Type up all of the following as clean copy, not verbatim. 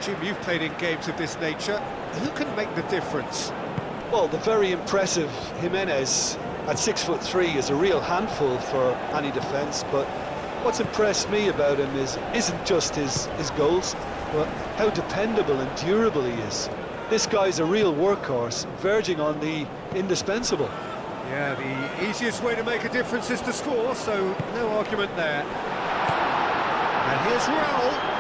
Jim, you've played in games of this nature. Who can make the difference? Well, the very impressive Jimenez at 6'3" is a real handful for any defence, but what's impressed me about him isn't just his goals, but how dependable and durable he is. This guy's a real workhorse, verging on the indispensable. Yeah, the easiest way to make a difference is to score, so no argument there. And here's Raul.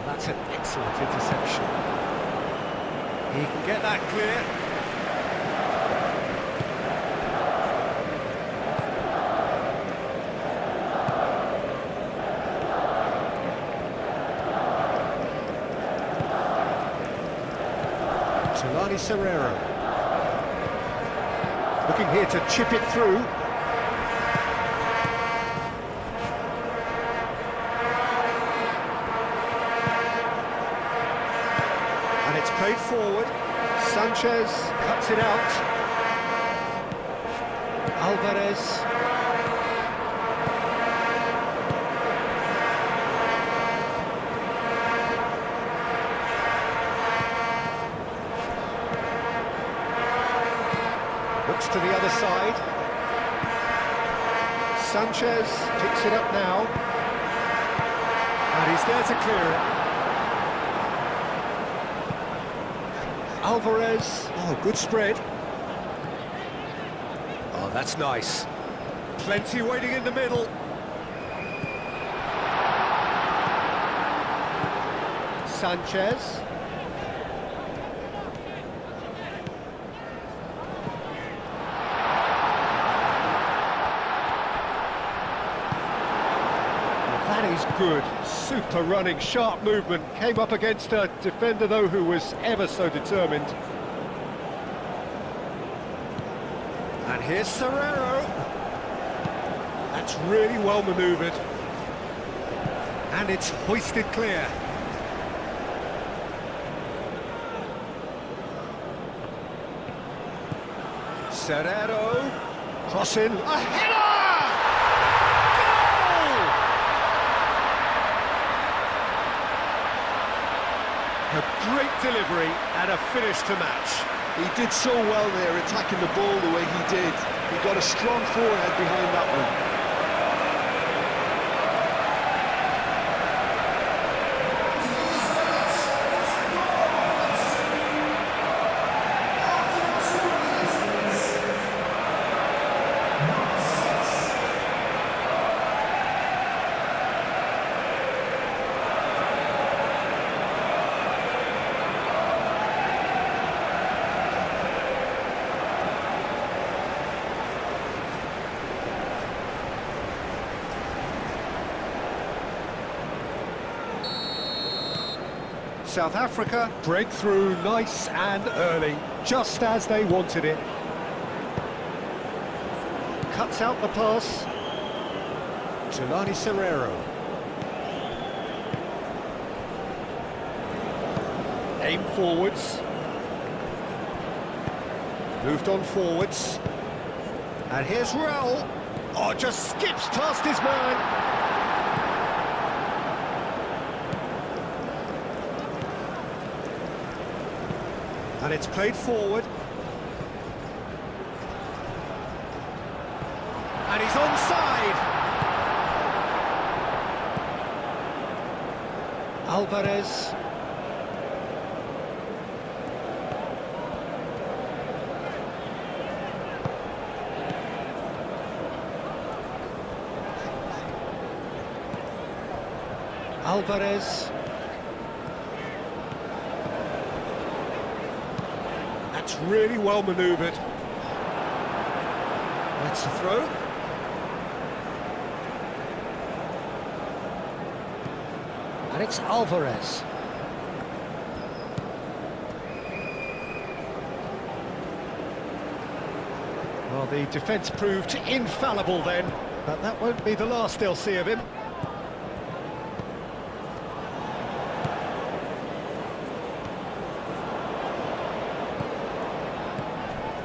That's an excellent interception. He can get that clear. Serrero. Looking here to chip it through. And it's played forward. Sanchez cuts it out. Alvarez. Looks to the other side. Sanchez picks it up now. And he's there to clear it. Alvarez. Oh, good spread. Oh, that's nice. Plenty waiting in the middle. Sanchez. That is good, super running, sharp movement, came up against a defender though who was ever so determined. And here's Serrero. That's really well manoeuvred. And it's hoisted clear. Serrero, crossing, a header! A great delivery and a finish to match. He did so well there, attacking the ball the way he did. He got a strong forehead behind that one. South Africa break through nice and early, just as they wanted it. Cuts out the pass. Tulani Serrero. Aim forwards. Moved on forwards. And here's Raul. Oh, just skips past his man. And it's played forward. And he's onside. Alvarez. Alvarez. That's really well manoeuvred. That's the throw. And it's Alvarez. Well, the defence proved infallible then, but that won't be the last they'll see of him.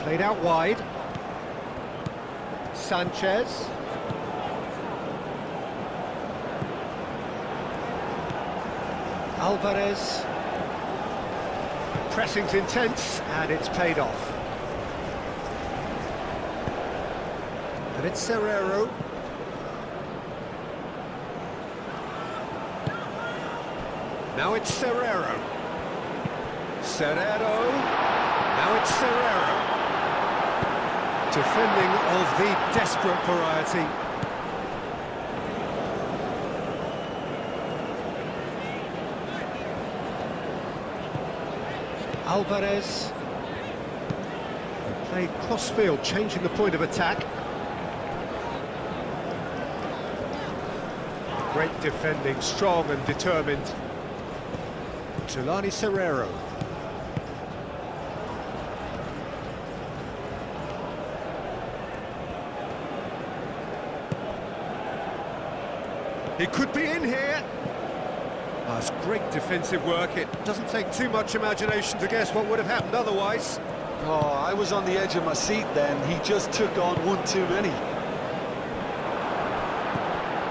Played out wide. Sanchez. Alvarez. Pressing's intense, and it's paid off. And it's Serrero. Now it's Serrero. Serrero. Now it's Serrero. Defending of the desperate variety. Alvarez. Played cross-field, changing the point of attack. Great defending, strong and determined. Tulani Serrero. He could be in here. That's great defensive work. It doesn't take too much imagination to guess what would have happened otherwise. Oh, I was on the edge of my seat then. He just took on one too many.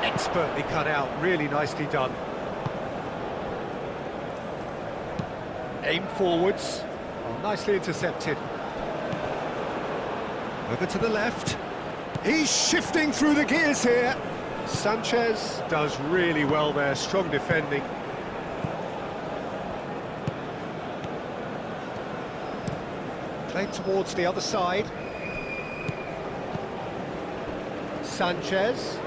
Expertly cut out, really nicely done. Aim forwards. Oh, nicely intercepted. Over to the left. He's shifting through the gears here. Sanchez does really well there, strong defending. Played towards the other side. Sanchez.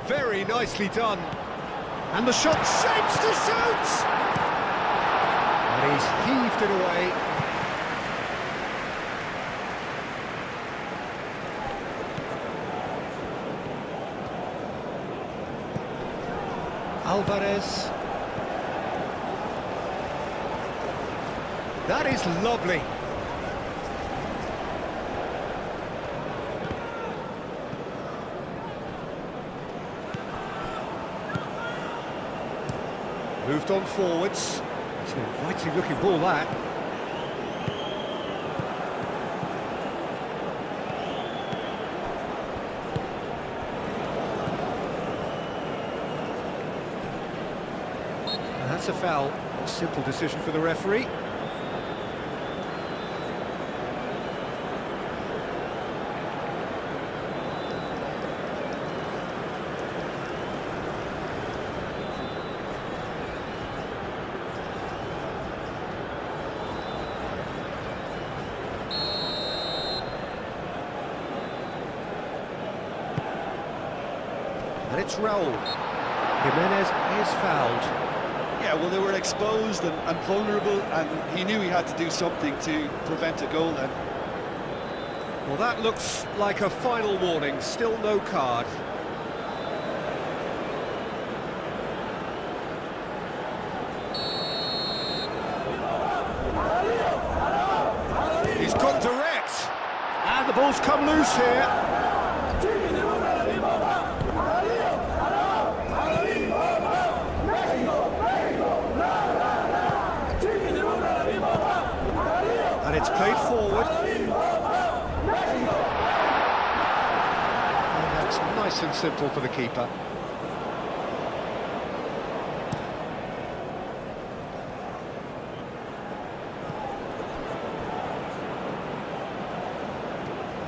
Very nicely done. And the shot shapes to shoot! And he's heaved it away. Alvarez. That is lovely. Moved on forwards. It's an inviting looking ball, that. And that's a foul. A simple decision for the referee. And it's Raul. Jimenez is fouled. Yeah, well, they were exposed and vulnerable, and he knew he had to do something to prevent a goal then. Well, that looks like a final warning. Still no card. He's gone direct. And the ball's come loose here. And it's played forward. And that's nice and simple for the keeper.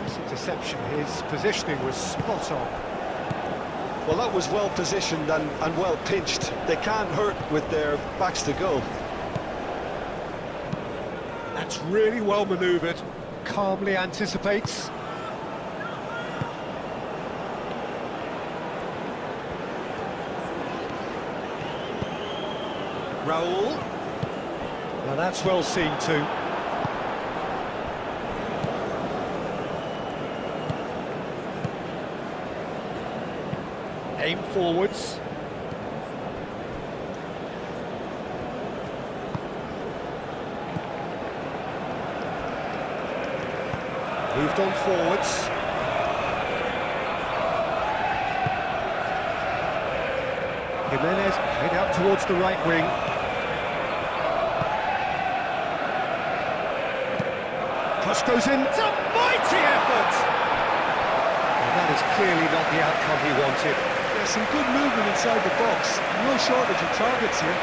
Nice interception. His positioning was spot on. Well, that was well positioned and well pinched. They can't hurt with their backs to goal. That's really well manoeuvred. Calmly anticipates. Raul. Now that's well seen too. Aim forwards. Moved on forwards. Jimenez played out towards the right wing. Cross goes in. It's a mighty effort! Well, that was clearly not the outcome he wanted. There's some good movement inside the box. No shortage of targets here.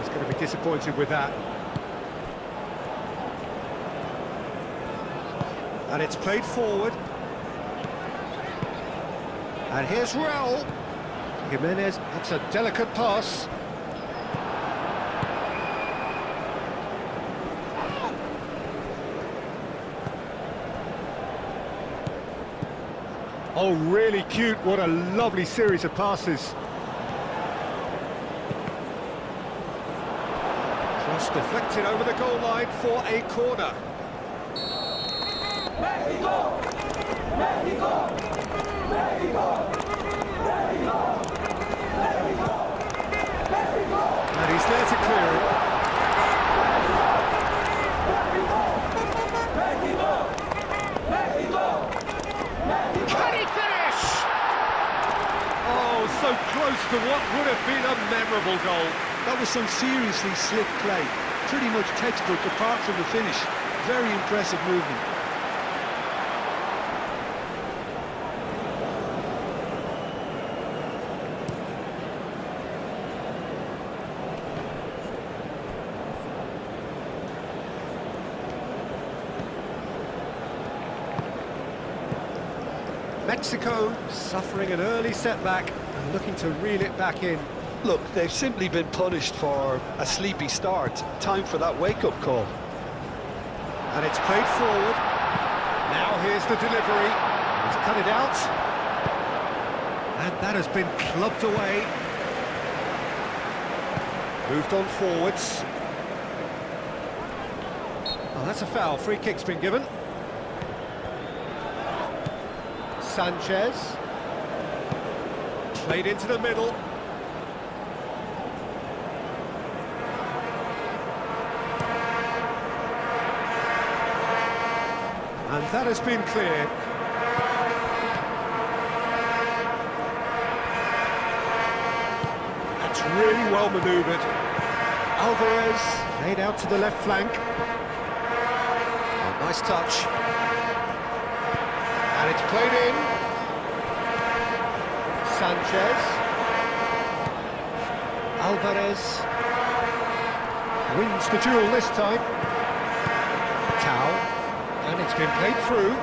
He's going to be disappointed with that. And it's played forward. And here's Raul. Jimenez, that's a delicate pass. Oh, really cute. What a lovely series of passes. Cross deflected over the goal line for a corner. Mexico! Mexico! Mexico! Mexico! Mexico! Mexico! And he's there to clear it. Can he finish? Oh, so close to what would have been a memorable goal. That was some seriously slick play. Pretty much textbook apart from the finish. Very impressive movement. Mexico suffering an early setback and looking to reel it back in. Look, they've simply been punished for a sleepy start. Time for that wake-up call. And it's played forward. Now here's the delivery. He's cut it out. And that has been clubbed away. Moved on forwards. Oh, that's a foul. Free kick's been given. Sanchez. Played into the middle. And that has been cleared. That's really well manoeuvred. Alvarez laid out to the left flank. Oh, nice touch. And it's played in. Sanchez. Alvarez wins the duel this time. Tau. And it's been played through.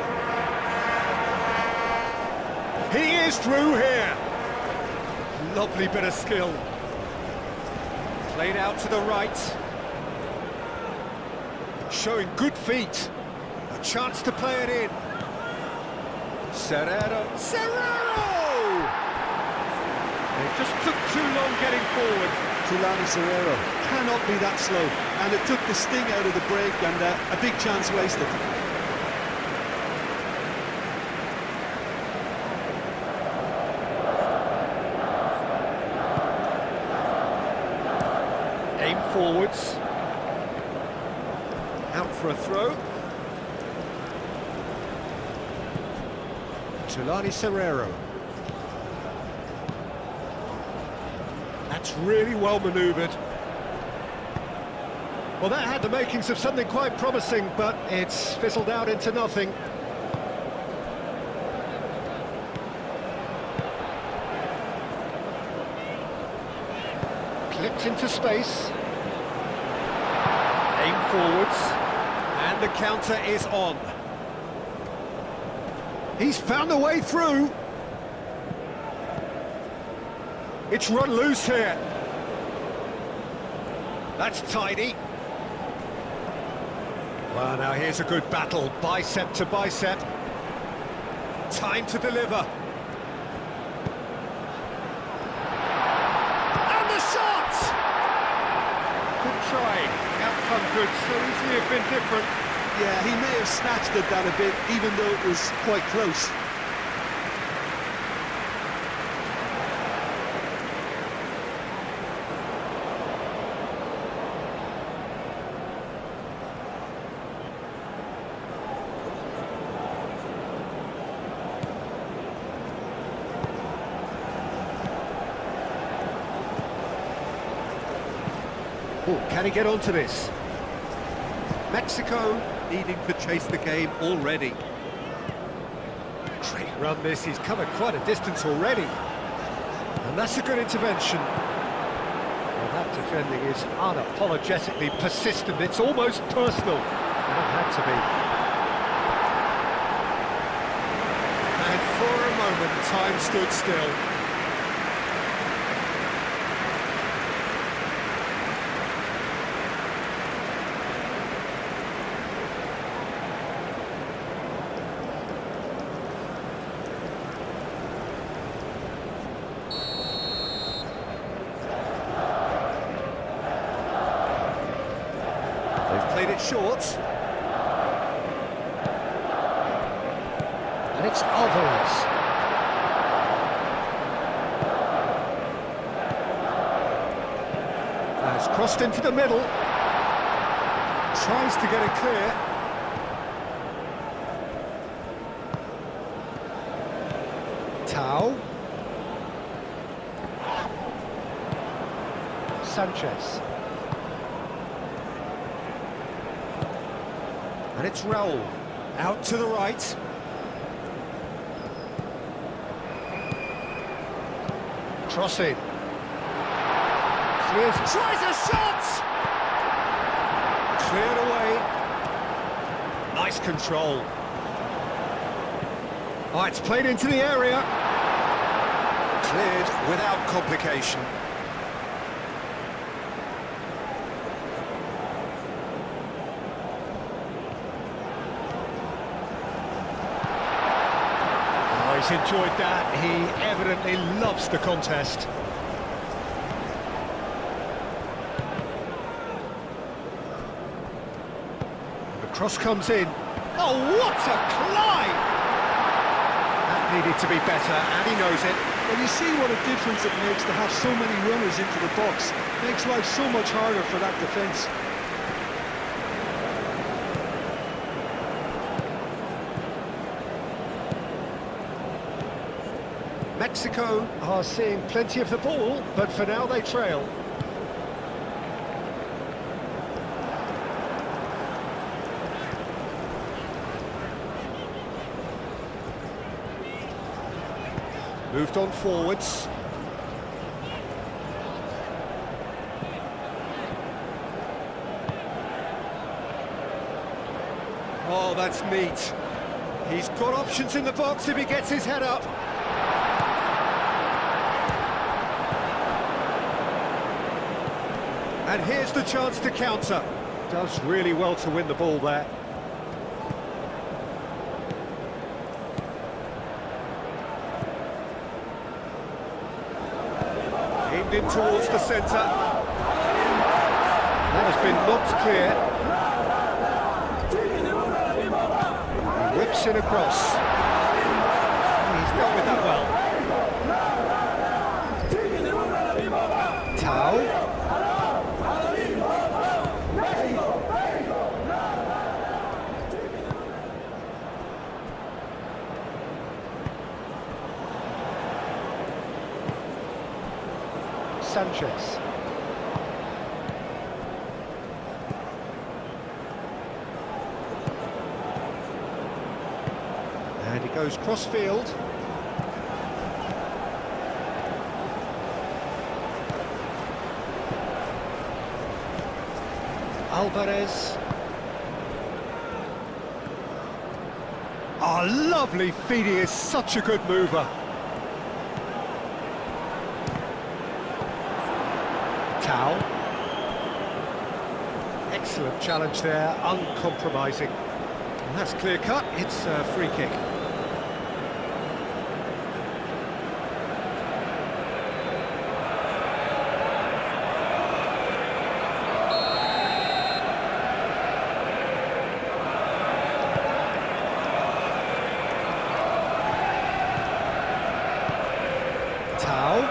He is through here. Lovely bit of skill. Played out to the right. Showing good feet. A chance to play it in. Serrero. It just took too long getting forward. Tulani Serrero cannot be that slow. And it took the sting out of the break and a big chance wasted. Aim forwards. Out for a throw. Tulani Serrero. That's really well manoeuvred. Well, that had the makings of something quite promising, but it's fizzled out into nothing. Clipped into space. Aim forwards. And the counter is on. He's found a way through. It's run loose here. That's tidy. Well, now here's a good battle, bicep to bicep. Time to deliver. And the shot! Good try. Outcome could so easily have been different. Yeah, he may have snatched at that a bit, even though it was quite close. Oh, can he get onto this? Mexico needing to chase the game already. Great run this, he's covered quite a distance already. And that's a good intervention. Well, that defending is unapologetically persistent, it's almost personal. And it had to be. And for a moment, time stood still. Played it short. And it's Alvarez. Has crossed into the middle. Tries to get it clear. Tau. Sanchez. And it's Raul, out to the right. Crossing. Clears, tries a shot! Cleared away. Nice control. Oh, it's played into the area. Cleared without complication. He's enjoyed that. He evidently loves the contest. The cross comes in. Oh, what a climb! That needed to be better, and he knows it. Well, you see what a difference it makes to have so many runners into the box. Makes life so much harder for that defence. Mexico are seeing plenty of the ball, but for now they trail. Moved on forwards. Oh, that's neat. He's got options in the box if he gets his head up. And here's the chance to counter. Does really well to win the ball there. Aimed in towards the centre. That has been knocked clear. He whips it across. He's dealt with that well. Tau. Sanchez. And he goes cross-field. Alvarez. Oh, lovely feed, he is such a good mover. Tau. Excellent challenge there, uncompromising. And that's clear cut, it's a free kick. Tau.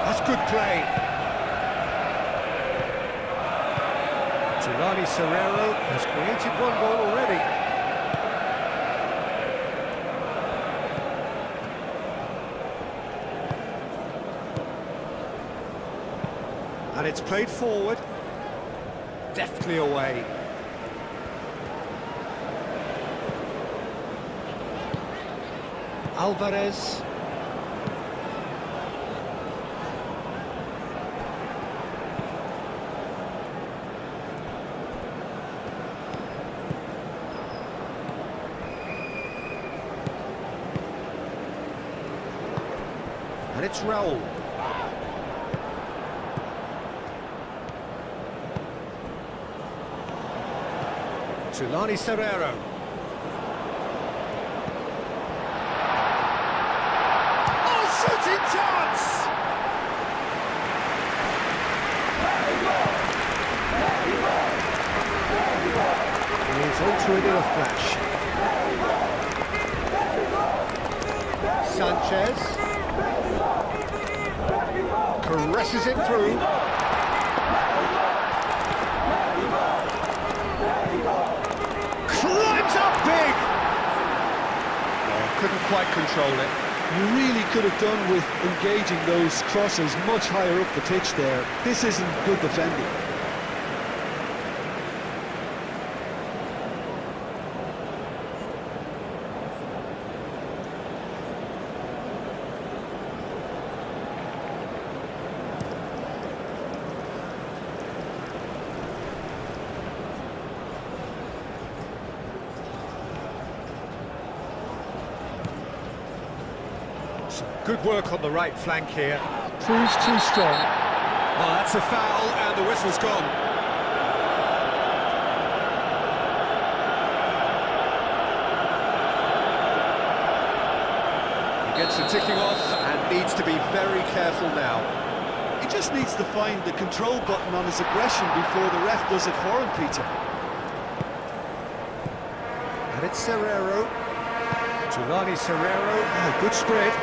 That's good play. Giovanni Serrero has created one goal already. And it's played forward. Deftly away. Alvarez. And it's Raul. Tulani Serrero. Oh, shooting chance! He's onto it in a flash. Sanchez. Caresses it through. Climbs up big! Oh, couldn't quite control it. You really could have done with engaging those crosses much higher up the pitch there. This isn't good defending. Good work on the right flank here. Proves too strong. Oh, that's a foul, and the whistle's gone. He gets the ticking off and needs to be very careful now. He just needs to find the control button on his aggression before the ref does it for him, Peter. And it's Serrero. Tulani Serrero. Oh, good spread.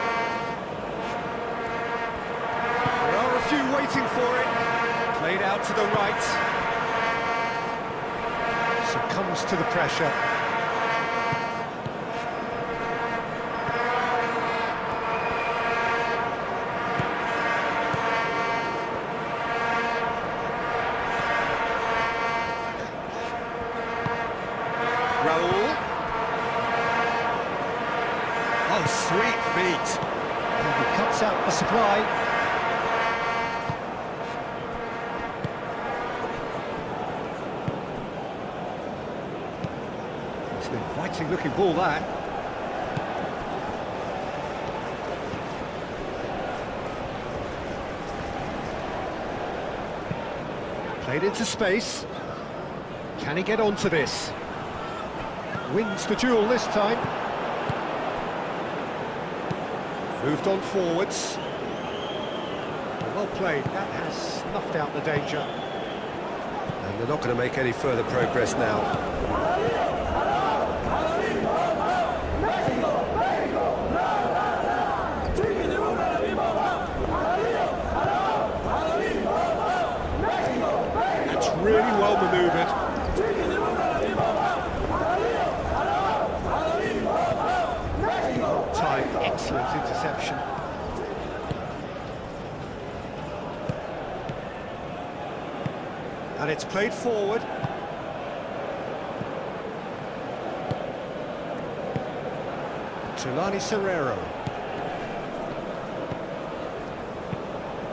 Few waiting for it, played out to the right, succumbs to the pressure. Raul. Oh, sweet feet. And he cuts out the supply. An inviting looking ball, that. Played into space. Can he get onto this? Wins the duel this time. Moved on forwards. Well played, that has snuffed out the danger. And they're not going to make any further progress now. Really well manoeuvred. Time, excellent interception. And it's played forward. Tulani Serrero.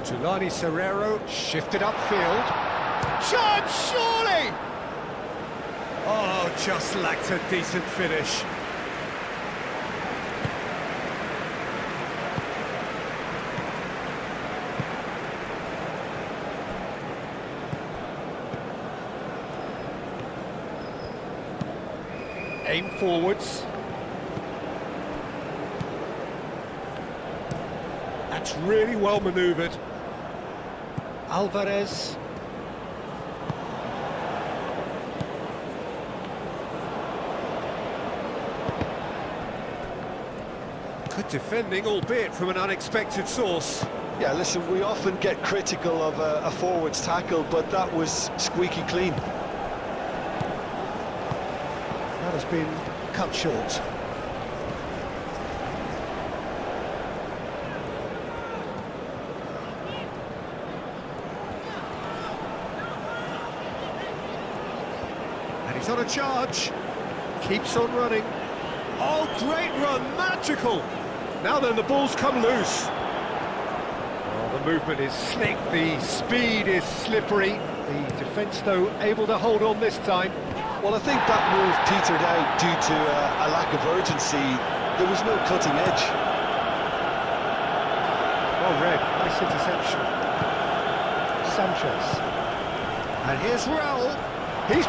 Tulani Serrero shifted upfield. Chance, surely! Oh, just lacked a decent finish. Aim forwards. That's really well manoeuvred. Alvarez. Good defending, albeit from an unexpected source. Yeah, listen, we often get critical of a forward's tackle, but that was squeaky clean. That has been cut short. He's on a charge. Keeps on running. Oh, great run, magical! Now then, the ball's come loose. Oh, the movement is slick, the speed is slippery. The defence, though, able to hold on this time. Well, I think that move petered out due to a lack of urgency. There was no cutting edge. Well read, nice interception. Sanchez. And here's Raul. He's...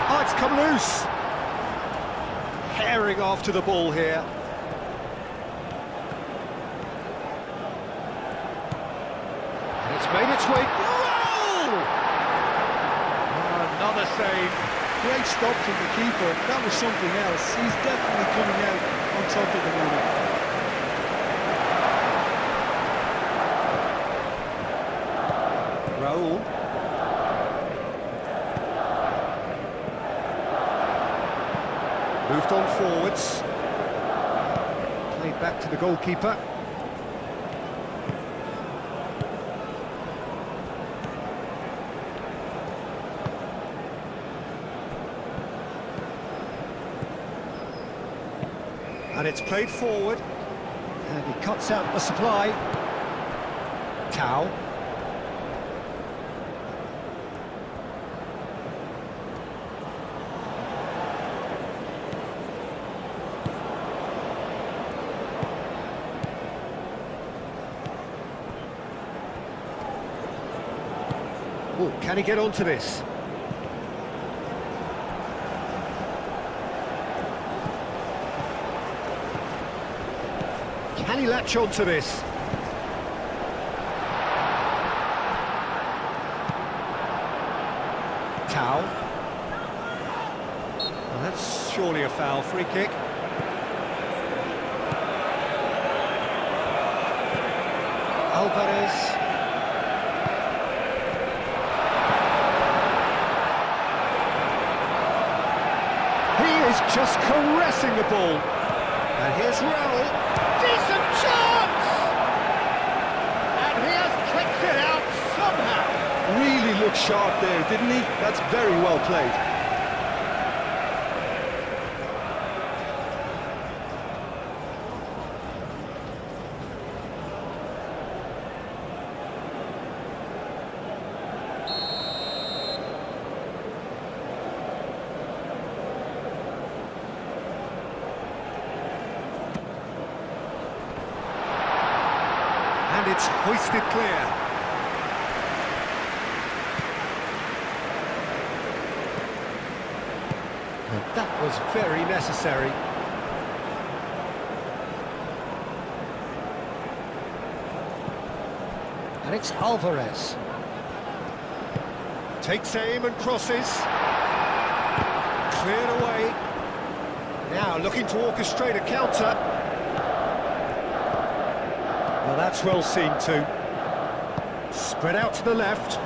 Oh, it's come loose. Herring after the ball here. And it's made its way... Raul! Another save. Great stop from the keeper. That was something else. He's definitely coming out on top of the moment. Raul. Moved on forwards. Played back to the goalkeeper. And it's played forward. And he cuts out the supply. Tau. Oh, can he get onto this? Can he latch onto this? Tau. Well, that's surely a foul. Free kick. Alvarez. Just caressing the ball. And here's Raul. Decent chance! And he has kicked it out somehow. Really looked sharp there, didn't he? That's very well played. And it's hoisted clear. And that was very necessary. And it's Alvarez. Takes aim and crosses. Cleared away. Now looking to orchestrate a counter. Well, that's well seen too. Spread out to the left.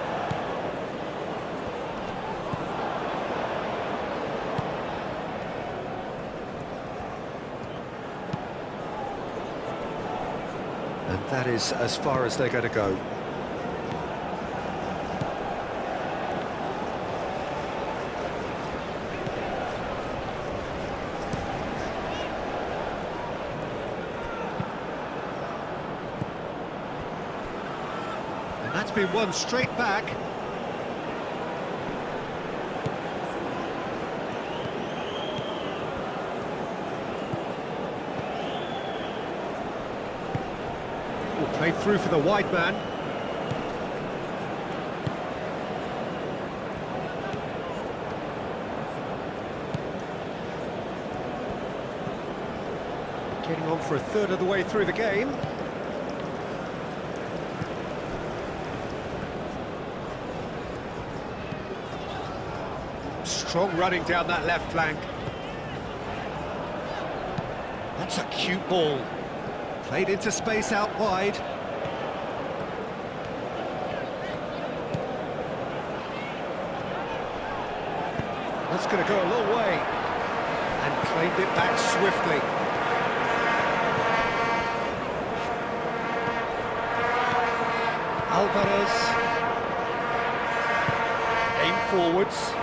And that is as far as they're going to go. That's been won straight back. Played through for the wide man. Getting on for a third of the way through the game. Strong running down that left flank. That's a cute ball. Played into space out wide. That's going to go a long way. And claimed it back swiftly. Alvarez. Aim forwards.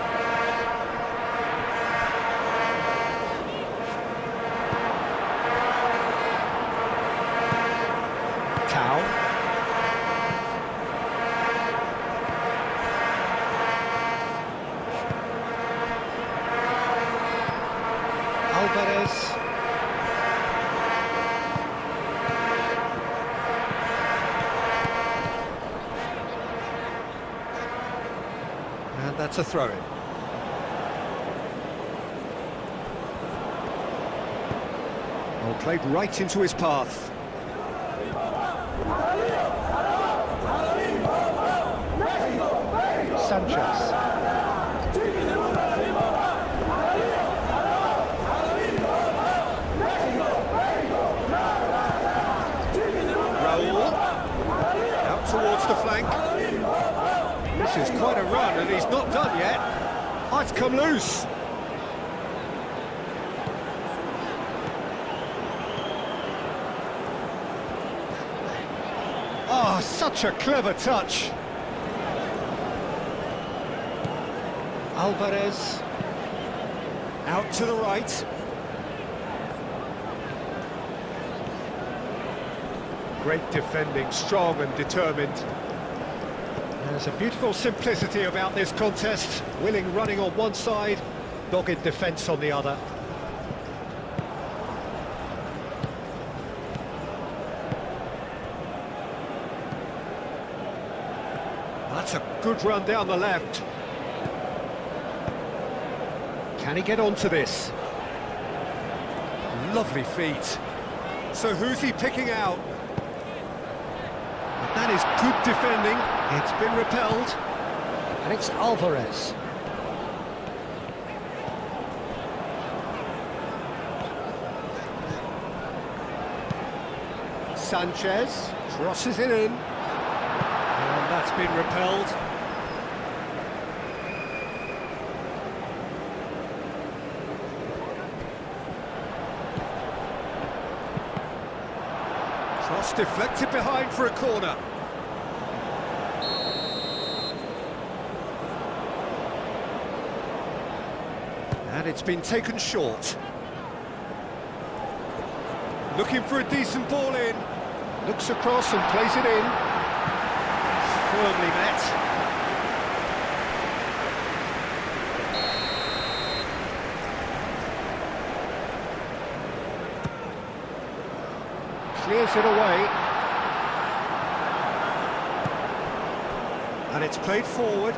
Alvarez. And that's a throw-in. Well, played right into his path. Sanchez. Raul. Out towards the flank. This is quite a run, and he's not done yet. Oh, it's come loose. Oh, such a clever touch. Alvarez. Out to the right. Great defending, strong and determined. There's a beautiful simplicity about this contest. Willing running on one side, dogged defence on the other. That's a good run down the left. Can he get onto this? Lovely feet. So who's he picking out? That is good defending. It's been repelled. And it's Alvarez. Sanchez crosses it in. And that's been repelled. Cross deflected behind for a corner. And it's been taken short. Looking for a decent ball in. Looks across and plays it in. Firmly met. Clears it away. And it's played forward.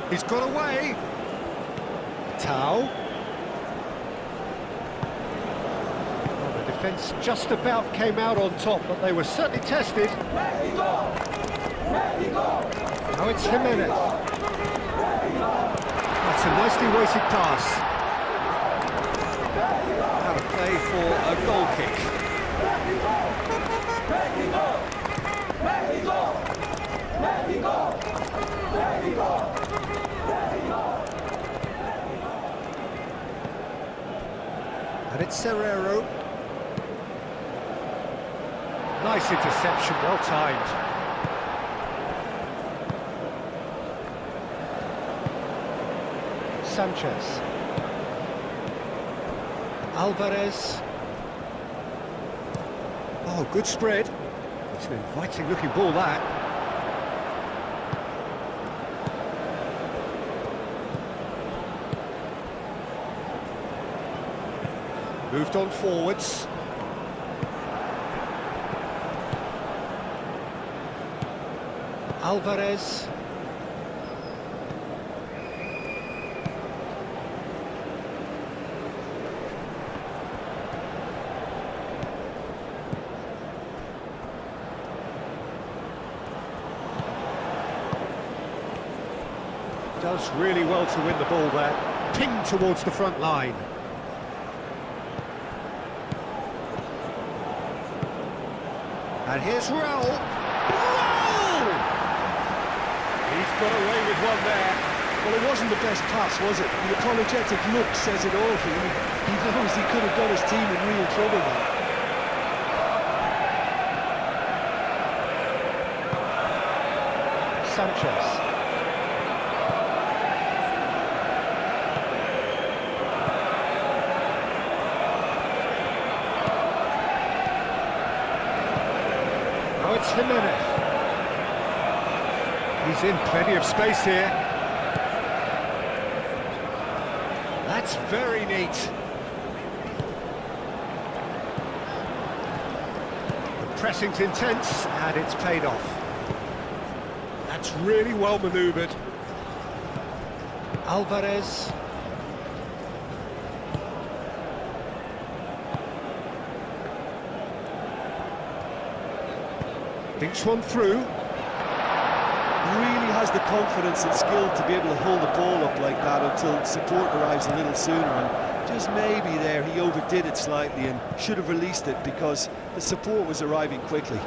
He's got away. Tau. Well, the defence just about came out on top, but they were certainly tested. Mexico! Mexico! Now it's Jimenez. That's a nicely weighted pass. Out of play for a goal kick. Mexico! Mexico! Mexico! Mexico! And it's Serrero. Nice interception, well timed. Sanchez. Alvarez. Oh, good spread. It's an inviting looking ball, that. Moved on forwards. Alvarez. Does really well to win the ball there. Pinged towards the front line. And here's Raul. Raul! He's got away with one there. Well, it wasn't the best pass, was it? The apologetic look says it all for him. He knows he could have got his team in real trouble there. Sanchez. Now it's Jimenez. He's in plenty of space here. That's very neat. The pressing's intense, and it's paid off. That's really well manoeuvred. Alvarez. Thinks one through. Really has the confidence and skill to be able to hold the ball up like that until support arrives a little sooner, and just maybe there he overdid it slightly and should have released it because the support was arriving quickly.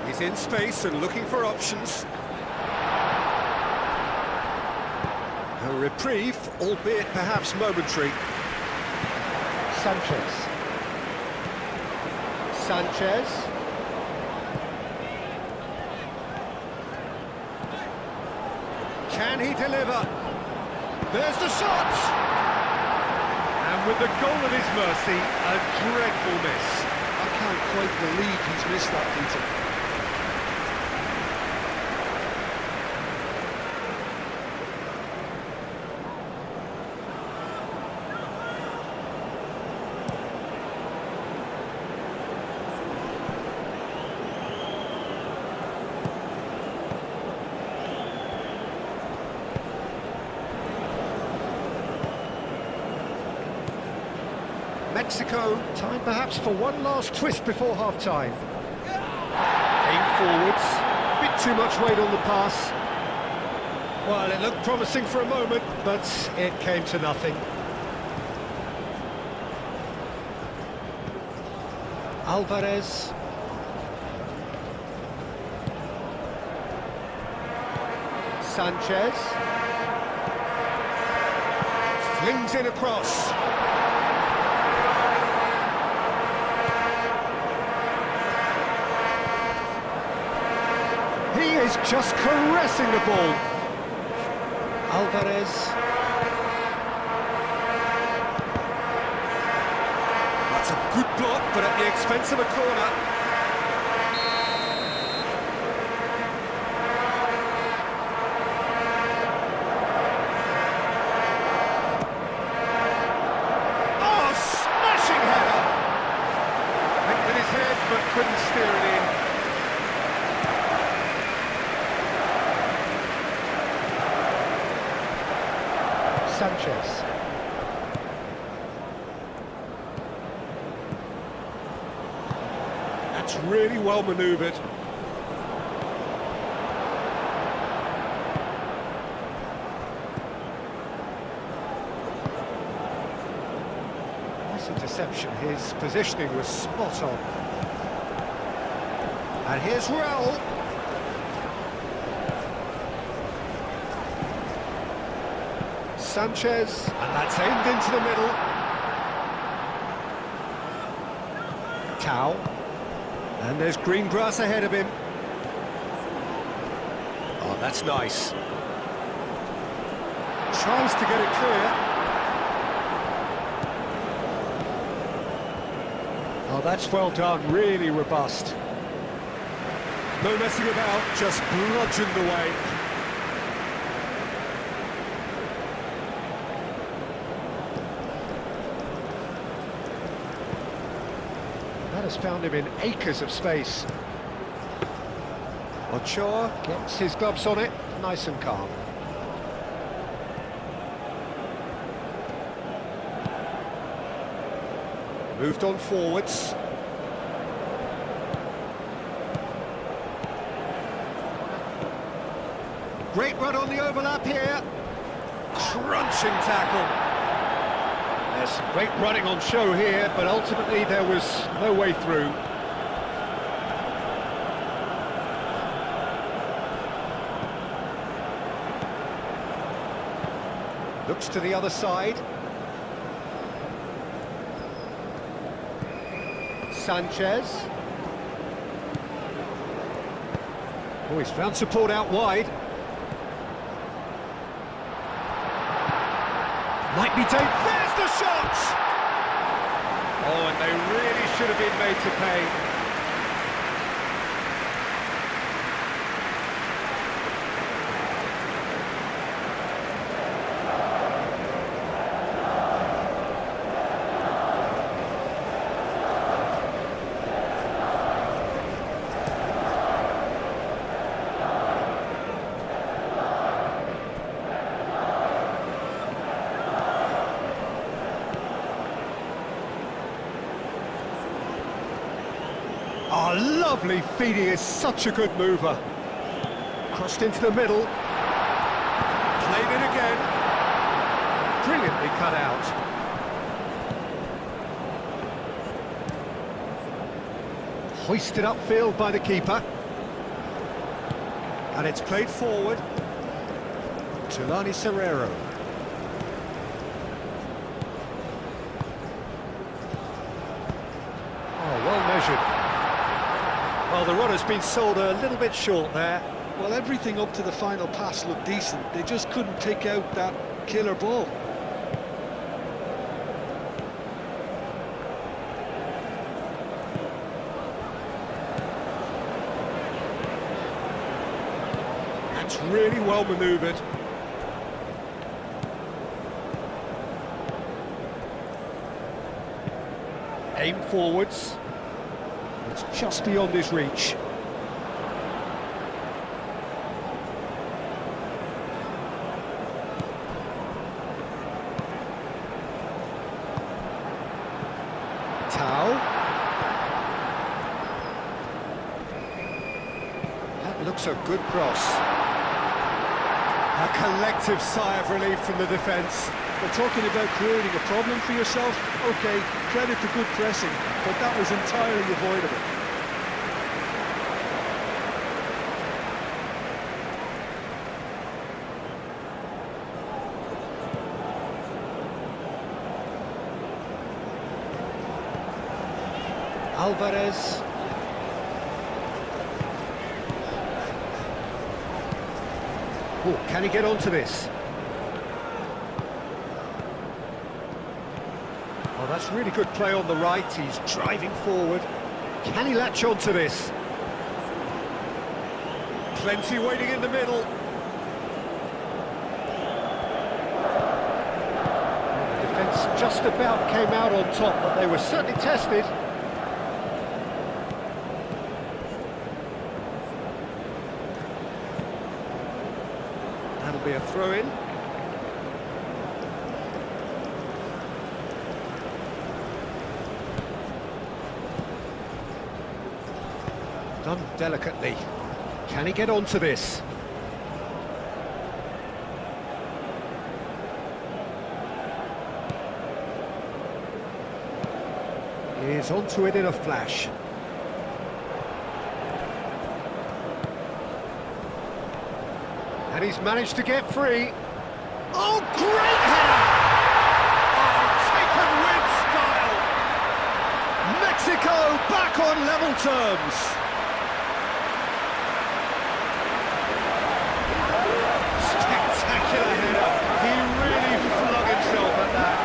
He's in space and looking for options. A reprieve, albeit perhaps momentary. Sanchez. Sanchez. Can he deliver? There's the shot! And with the goal at his mercy, a dreadful miss. I can't quite believe he's missed that, Peter. Mexico, time perhaps for one last twist before half-time. Aim forwards, bit too much weight on the pass. Well, it looked promising for a moment, but it came to nothing. Alvarez. Sanchez. Flings in across. He is just caressing the ball. Alvarez. That's a good block, but at the expense of a corner. Oh, smashing header! Went with his head, but couldn't steer it in. Sanchez. That's really well manoeuvred. Nice interception. His positioning was spot on. And here's Raul. Sanchez, and that's aimed into the middle. Tau, and there's green grass ahead of him. Oh, that's nice. Tries to get it clear. Oh, that's well done, really robust. No messing about, just bludgeoned away. That has found him in acres of space. Ochoa gets his gloves on it, nice and calm. Moved on forwards. Great run on the overlap here. Crunching tackle. There's some great running on show here, but ultimately there was no way through. Looks to the other side. Sanchez. Oh, he's found support out wide. Might be taken. There's the shot! Oh, and they really should have been made to pay. Oh, lovely feeding, is such a good mover. Crossed into the middle. Played it again. Brilliantly cut out. Hoisted upfield by the keeper. And it's played forward. Tulani Serrero. Oh, well measured. Well, the runner's been sold a little bit short there. Well, everything up to the final pass looked decent. They just couldn't pick out that killer ball. That's really well manoeuvred. Aim forwards. It's just beyond his reach. Tau. That looks a good cross. A collective sigh of relief from the defence. Well, talking about creating a problem for yourself, OK, credit to good pressing, but that was entirely avoidable. Alvarez. Oh, can he get onto this? Oh, that's really good play on the right. He's driving forward. Can he latch onto this? Plenty waiting in the middle. The defence just about came out on top, but they were certainly tested. That'll be a throw-in. Done delicately. Can he get onto this? He's onto it in a flash. And he's managed to get free. Oh, great header! Oh, taken with style! Mexico back on level terms. Spectacular header. He really flung himself at that.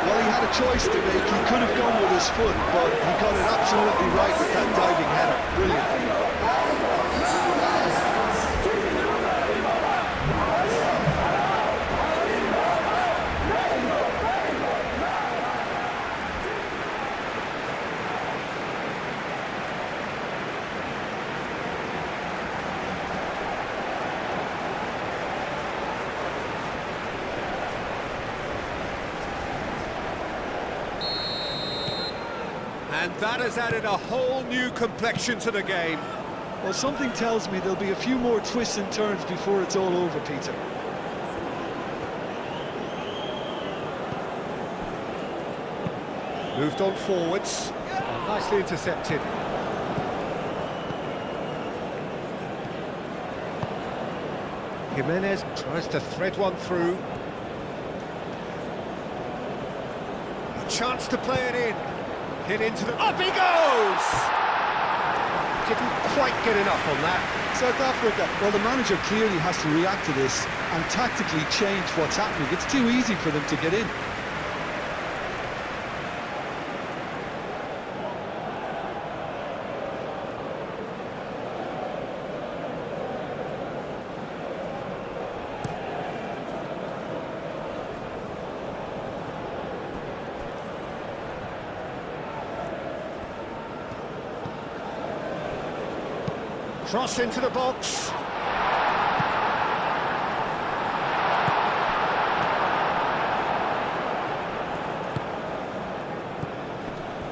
Well, he had a choice to make. He could have gone with his foot, but he got it absolutely right with that diving header. Brilliant. And that has added a whole new complexion to the game. Well, something tells me there'll be a few more twists and turns before it's all over, Peter. Moved on forwards. Oh, nicely intercepted. Jimenez tries to thread one through. A chance to play it in. Hit into the... Up he goes! Didn't quite get enough on that. South Africa, well, the manager clearly has to react to this and tactically change what's happening. It's too easy for them to get in. Cross into the box.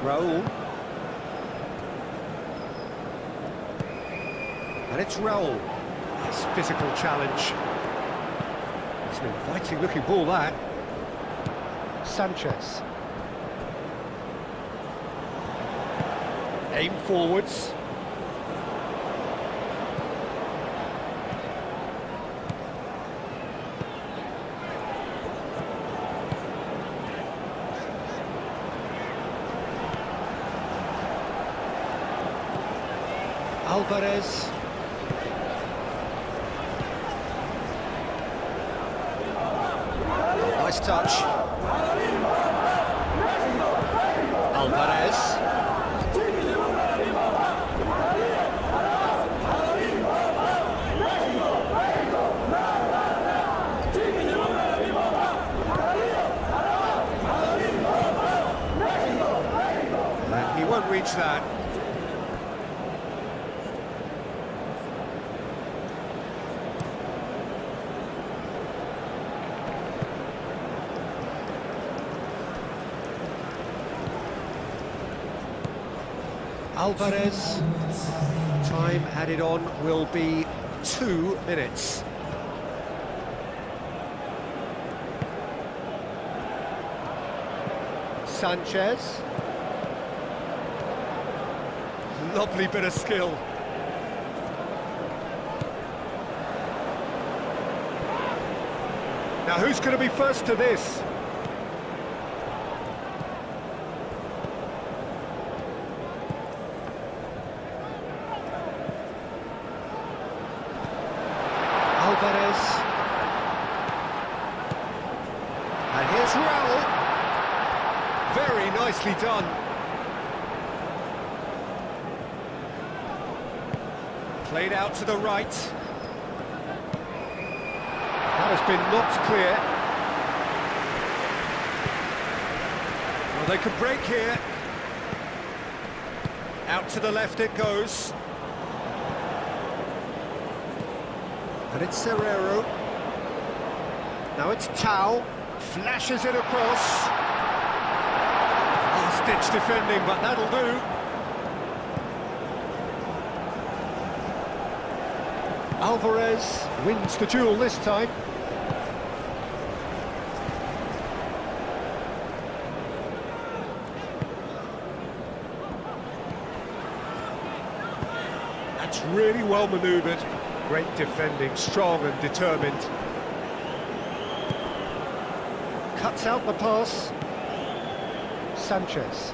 Raul. And it's Raul. Nice physical challenge. It's an inviting looking ball, that. Sanchez. Aim forwards. Alvarez. Nice touch. Alvarez. And he won't reach that. Alvarez. Time added on will be 2 minutes. Sanchez. Lovely bit of skill. Now who's going to be first to this? Alvarez. And here's Raul. Very nicely done. Played out to the right. That has been knocked clear. Well, they could break here. Out to the left it goes. And it's Serrero. Now it's Tau. Flashes it across. Last-ditch defending, but that'll do. Alvarez wins the duel this time. That's really well manoeuvred. Great defending, strong and determined. Cuts out the pass. Sanchez.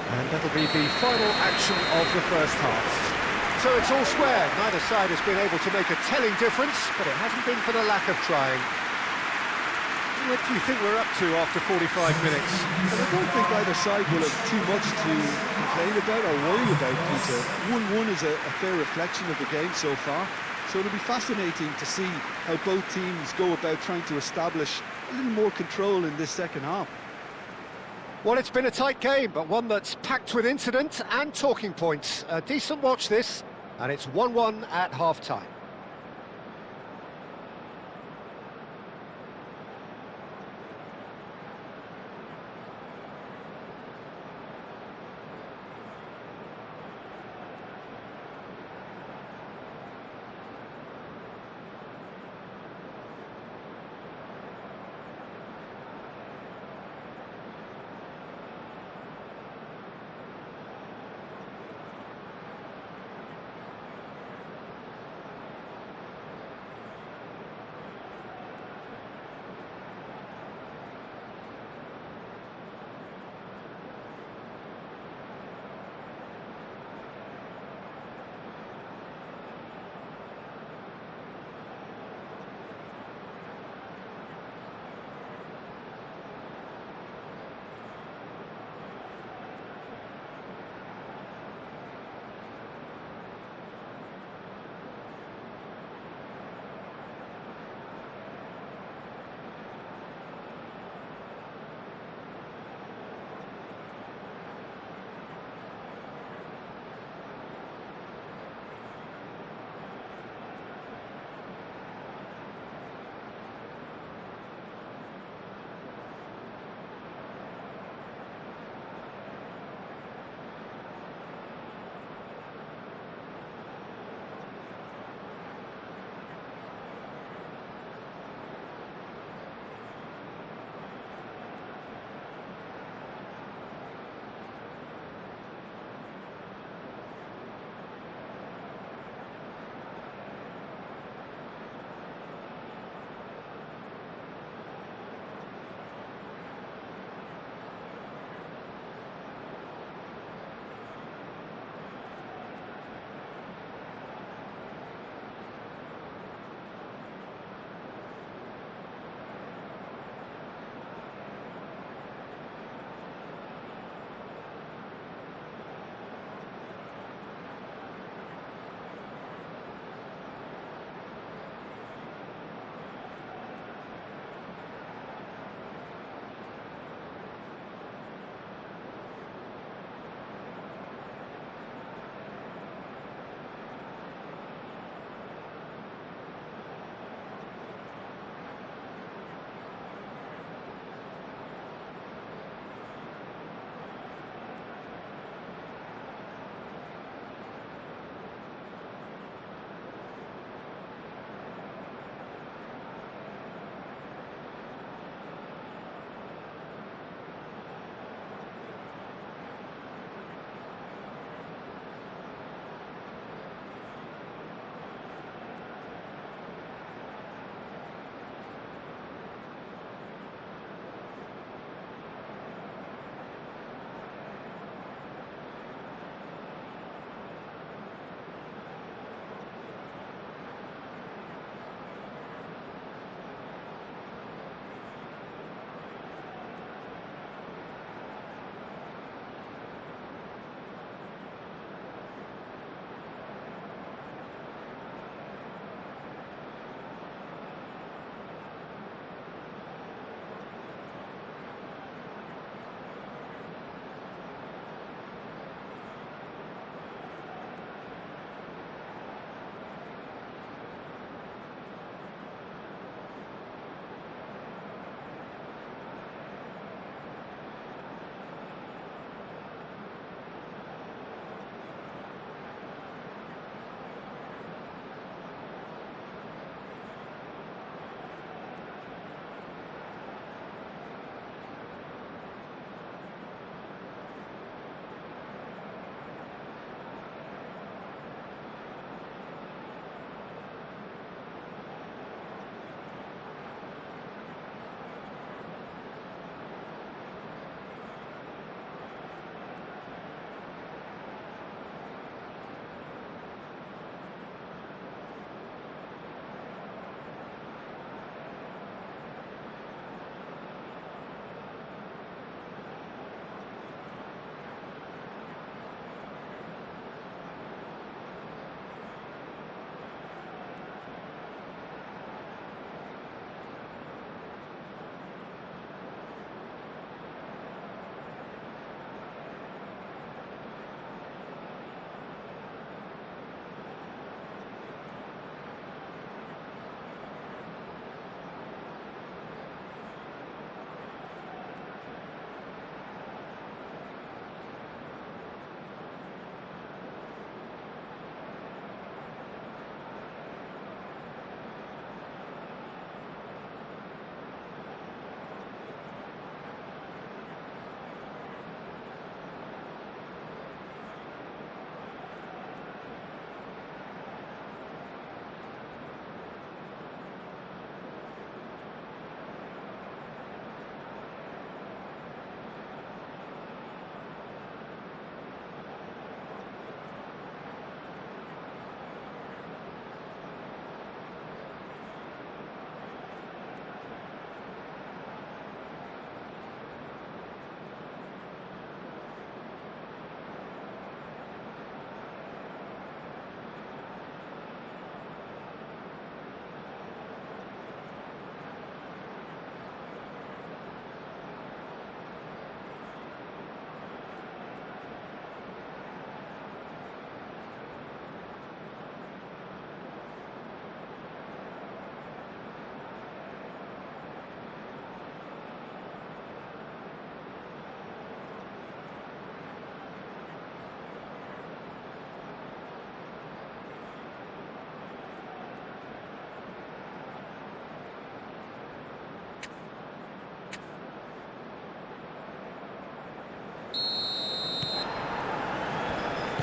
And that'll be the final action of the first half. So it's all square. Neither side has been able to make a telling difference, but it hasn't been for the lack of trying. What do you think we're up to after 45 minutes? Well, I don't think either side will have too much to complain about or worry about, Peter. 1-1 is a fair reflection of the game so far. So it'll be fascinating to see how both teams go about trying to establish a little more control in this second half. Well, it's been a tight game, but one that's packed with incident and talking points. A decent watch this, and it's 1-1 at half-time.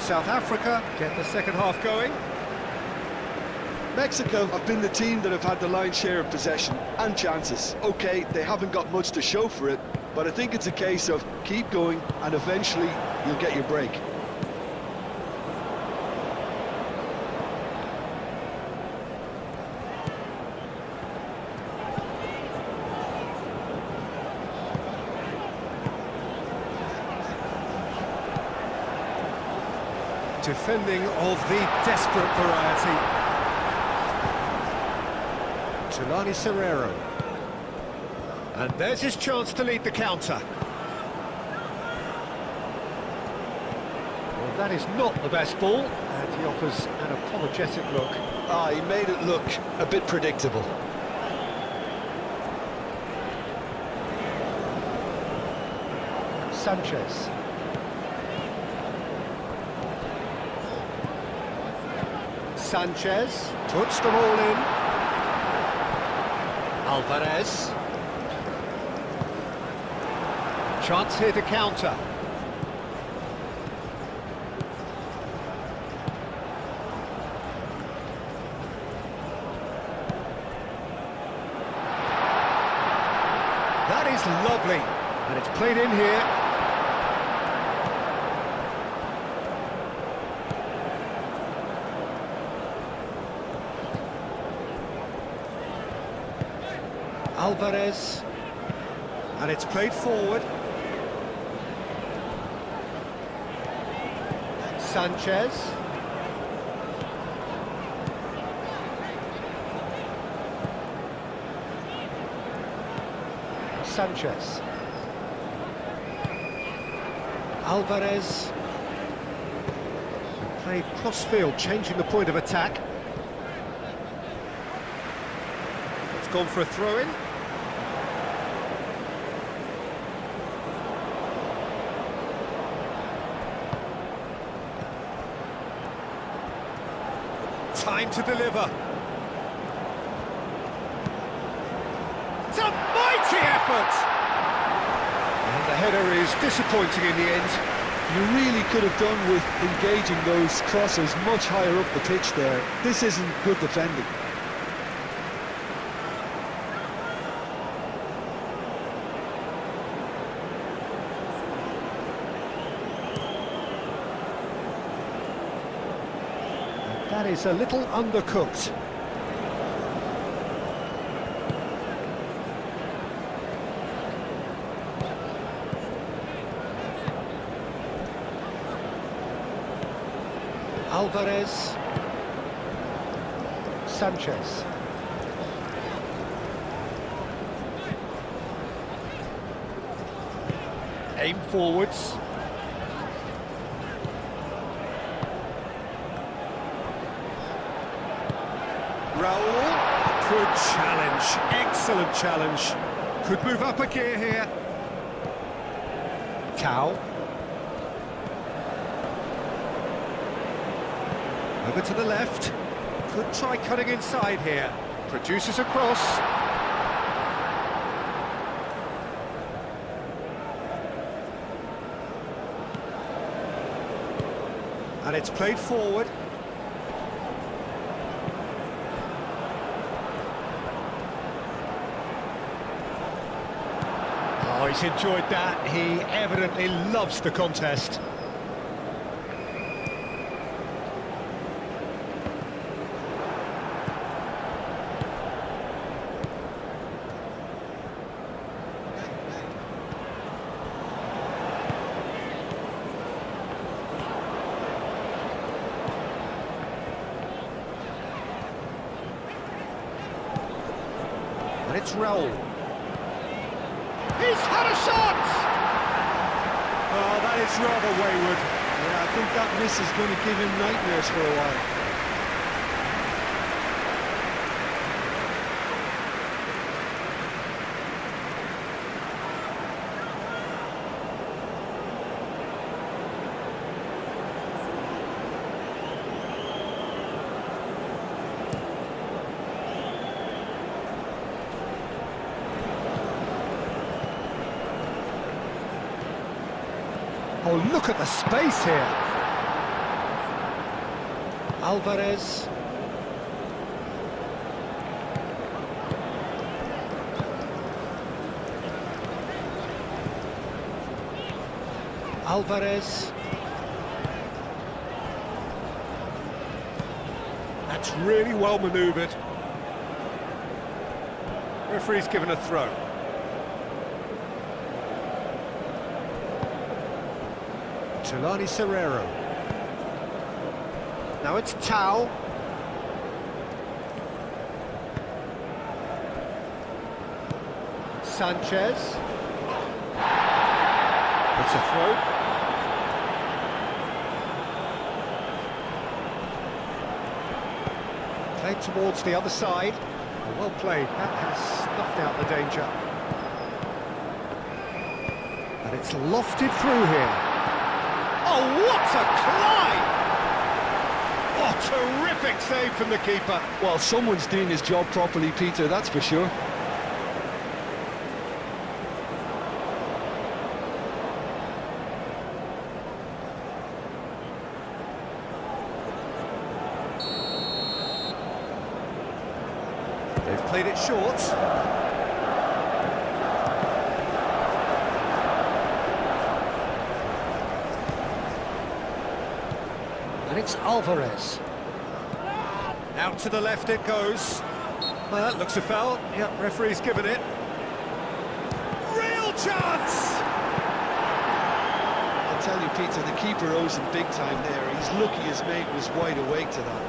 South Africa get the second half going. Mexico have been the team that have had the lion's share of possession and chances. Okay, they haven't got much to show for it, but I think it's a case of keep going and eventually you'll get your break. Defending of the desperate variety. Tulani Serrero. And there's his chance to lead the counter. Well, that is not the best ball, and he offers an apologetic look. He made it look a bit predictable. Sanchez. Sanchez puts them all in. Alvarez. Chance here to counter. That is lovely, and it's played in here. Alvarez, and it's played forward. Sanchez. Sanchez. Alvarez. Played cross-field, changing the point of attack. It's gone for a throw-in. Time to deliver. It's a mighty effort! And the header is disappointing in the end. You really could have done with engaging those crosses much higher up the pitch there. This isn't good defending. That is a little undercooked. Alvarez. Sanchez. Aim forwards. Raul, good challenge, excellent challenge. Could move up a gear here. Tau. Over to the left. Could try cutting inside here. Produces a cross. And it's played forward. Oh, he's enjoyed that. He evidently loves the contest. And it's Raul. He's had a shot! Oh, that is rather wayward. Yeah, I think that miss is going to give him nightmares for a while. Oh, look at the space here. Alvarez. Alvarez. That's really well manoeuvred. Referee's given a throw. Tulani Serrero. Now it's Tau. Sanchez. It's a throw. Played towards the other side. Well played. That has snuffed out the danger. And it's lofted through here. Oh, what a climb! Oh, terrific save from the keeper. Well, someone's doing his job properly, Peter, that's for sure. They've played it short. And it's Alvarez. Out to the left it goes. Well, that looks a foul. Yep, referee's given it. Real chance! I'll tell you, Peter, the keeper owes him big time there. He's lucky his mate was wide awake to that.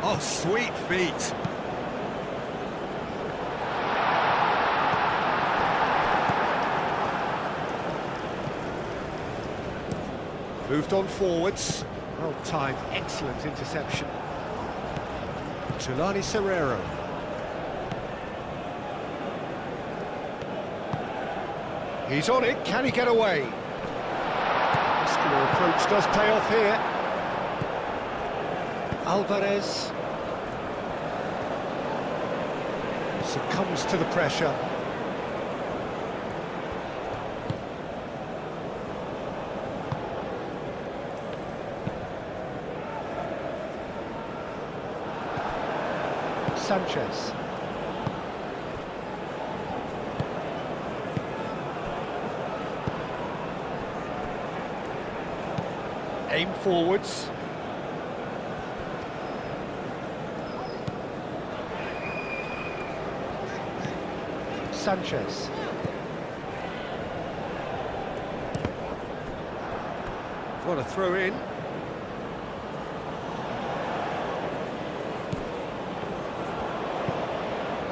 Oh, sweet feet. Moved on forwards. Well timed, excellent interception. Tulani Serrero. He's on it, can he get away? Muscular approach does pay off here. Alvarez succumbs to the pressure. Sanchez. Aim forwards. Sanchez. What a throw in.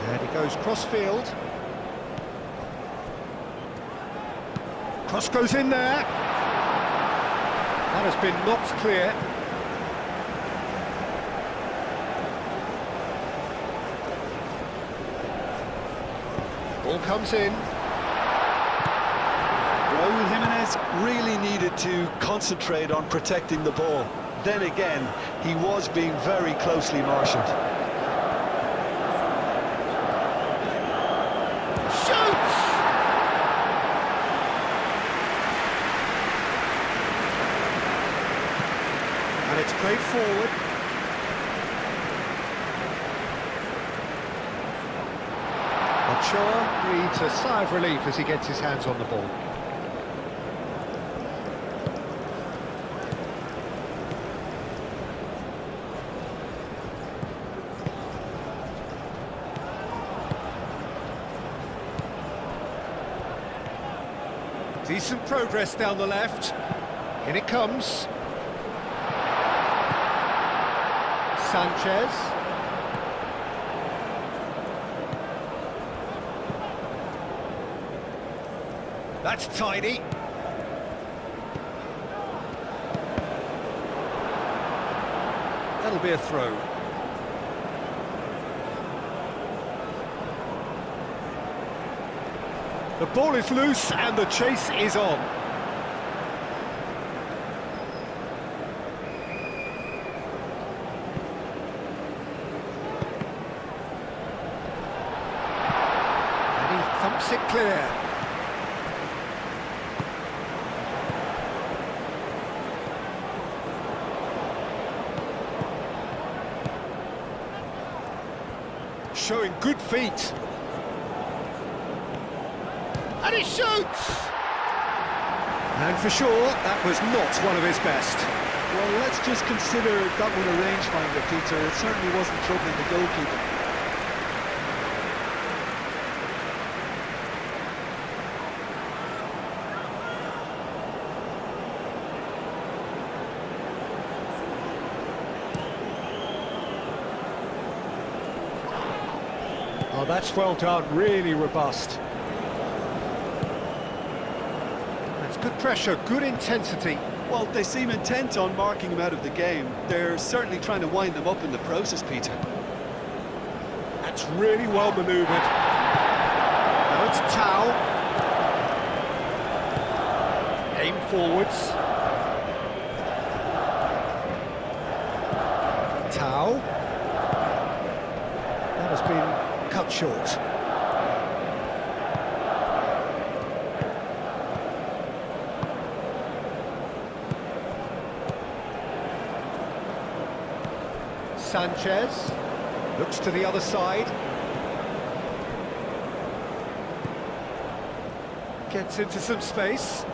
And he goes cross-field. Cross goes in there. That has been knocked clear. Ball comes in. Raúl Jiménez really needed to concentrate on protecting the ball. Then again, he was being very closely marshalled. Shoots! And it's played forward. Ochoa breathes a sigh of relief as he gets his hands on the ball. Decent progress down the left. In it comes. Sanchez. That's tidy. That'll be a throw. The ball is loose and the chase is on. And he thumps keeps it clear. Showing good feet. And he shoots! And for sure, that was not one of his best. Well, let's just consider that one a rangefinder, Peter. It certainly wasn't troubling the goalkeeper. Oh, that's well done, really robust. That's good pressure, good intensity. Well, they seem intent on marking him out of the game. They're certainly trying to wind them up in the process, Peter. That's really well manoeuvred. Now it's Tau. Aim forwards. Tau. That has been cut short. Sanchez looks to the other side. Gets into some space.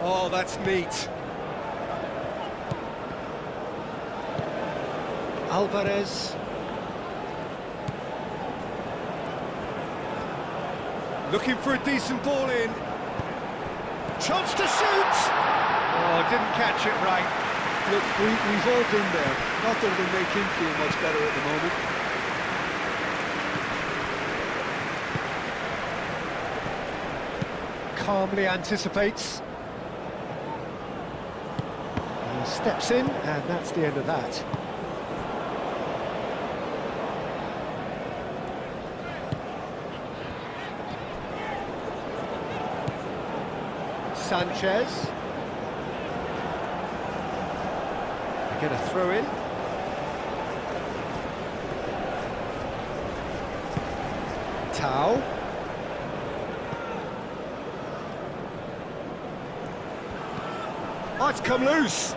Oh, that's neat. Alvarez. Looking for a decent ball in. Chance to shoot! Oh, didn't catch it right. Look, we've all been there. Not that it'll make him feel much better at the moment. Calmly anticipates. He steps in, and that's the end of that. Sanchez. Get a throw in. Tau. Oh, it's come loose.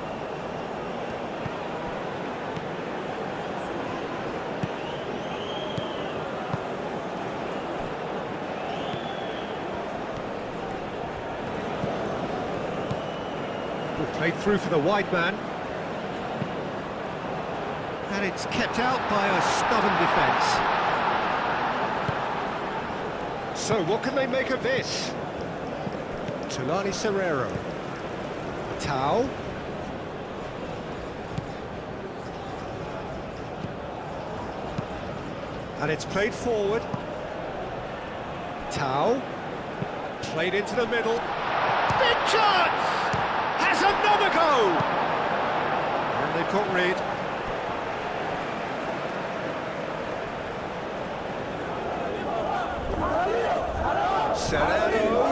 Good play through for the wide man. And it's kept out by a stubborn defence. So what can they make of this? Tulani Serrero. Tau. And it's played forward. Tau. Played into the middle. Big chance! Has another go! And they've got rid. Serrero.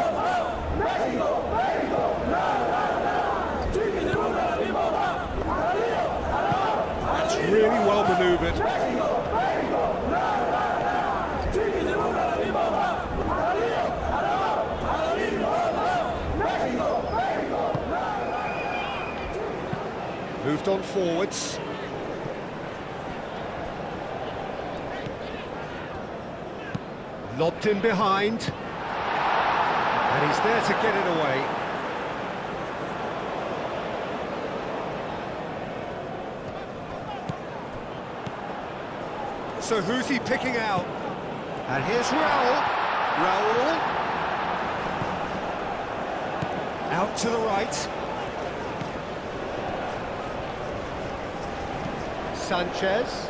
That's really well manoeuvred. Moved on forwards. Lobbed in behind. And he's there to get it away. So who's he picking out? And here's Raul. Raul. Out to the right. Sanchez.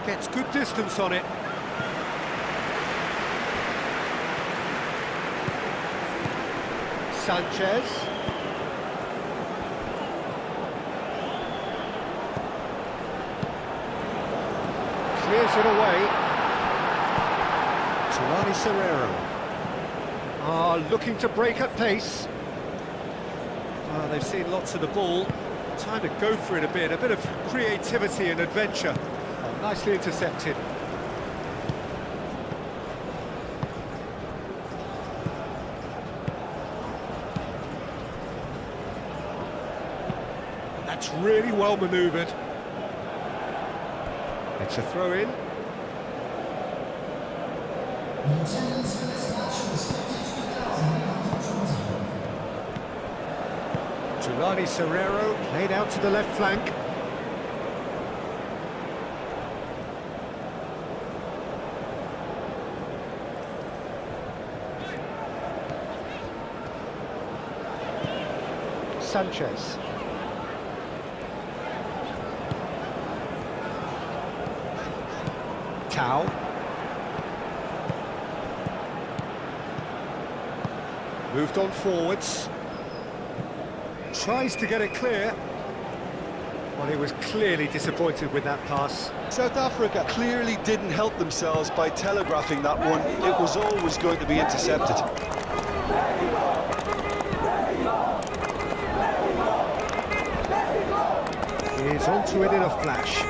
Gets good distance on it. Sanchez. Clears it away. Tulani Serrero. Looking to break at pace. They've seen lots of the ball. Time to go for it a bit of creativity and adventure. Nicely intercepted. That's really well manoeuvred. It's a throw-in. Tulani Serrero played out to the left flank. Sanchez. Tau. Moved on forwards. Tries to get it clear. Well, he was clearly disappointed with that pass. South Africa clearly didn't help themselves by telegraphing that one. It was always going to be intercepted. He's onto it in a flash.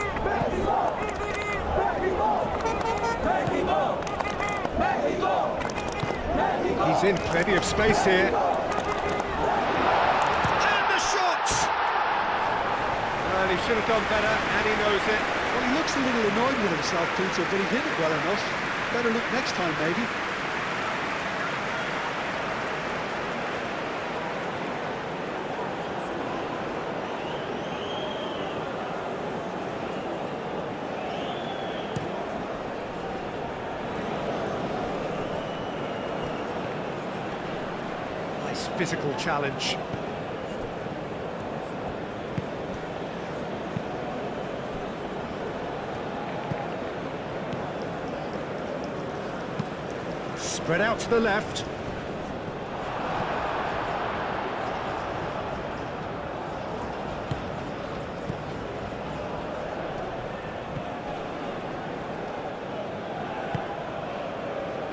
He's in plenty of space here. And the shot! Well, he should have done better, and he knows it. Well, he looks a little annoyed with himself, Peter, but he hit it well enough. Better look next time, maybe. Physical challenge. Spread out to the left.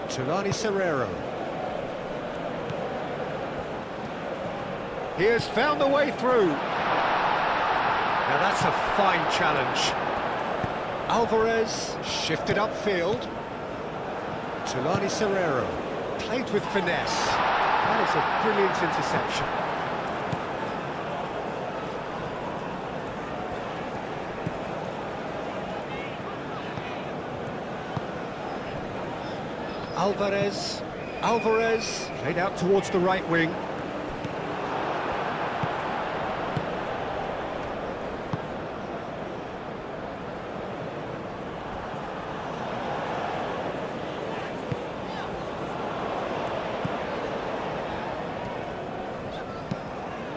Tulani Serrero. He has found the way through. Now that's a fine challenge. Alvarez shifted upfield. Tulani Serrero played with finesse. That is a brilliant interception. Alvarez played out towards the right wing.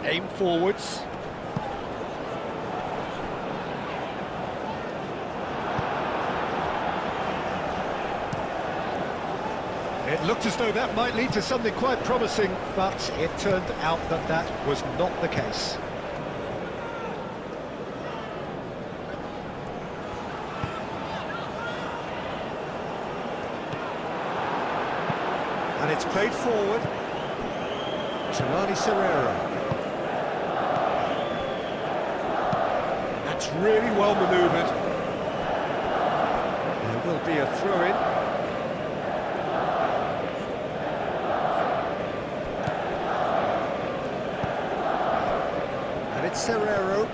Aim forwards. It looked as though that might lead to something quite promising, but it turned out that that was not the case. And it's played forward. Tulani Serrero. That's really well manoeuvred. There will be a throw-in. And it's Serrero.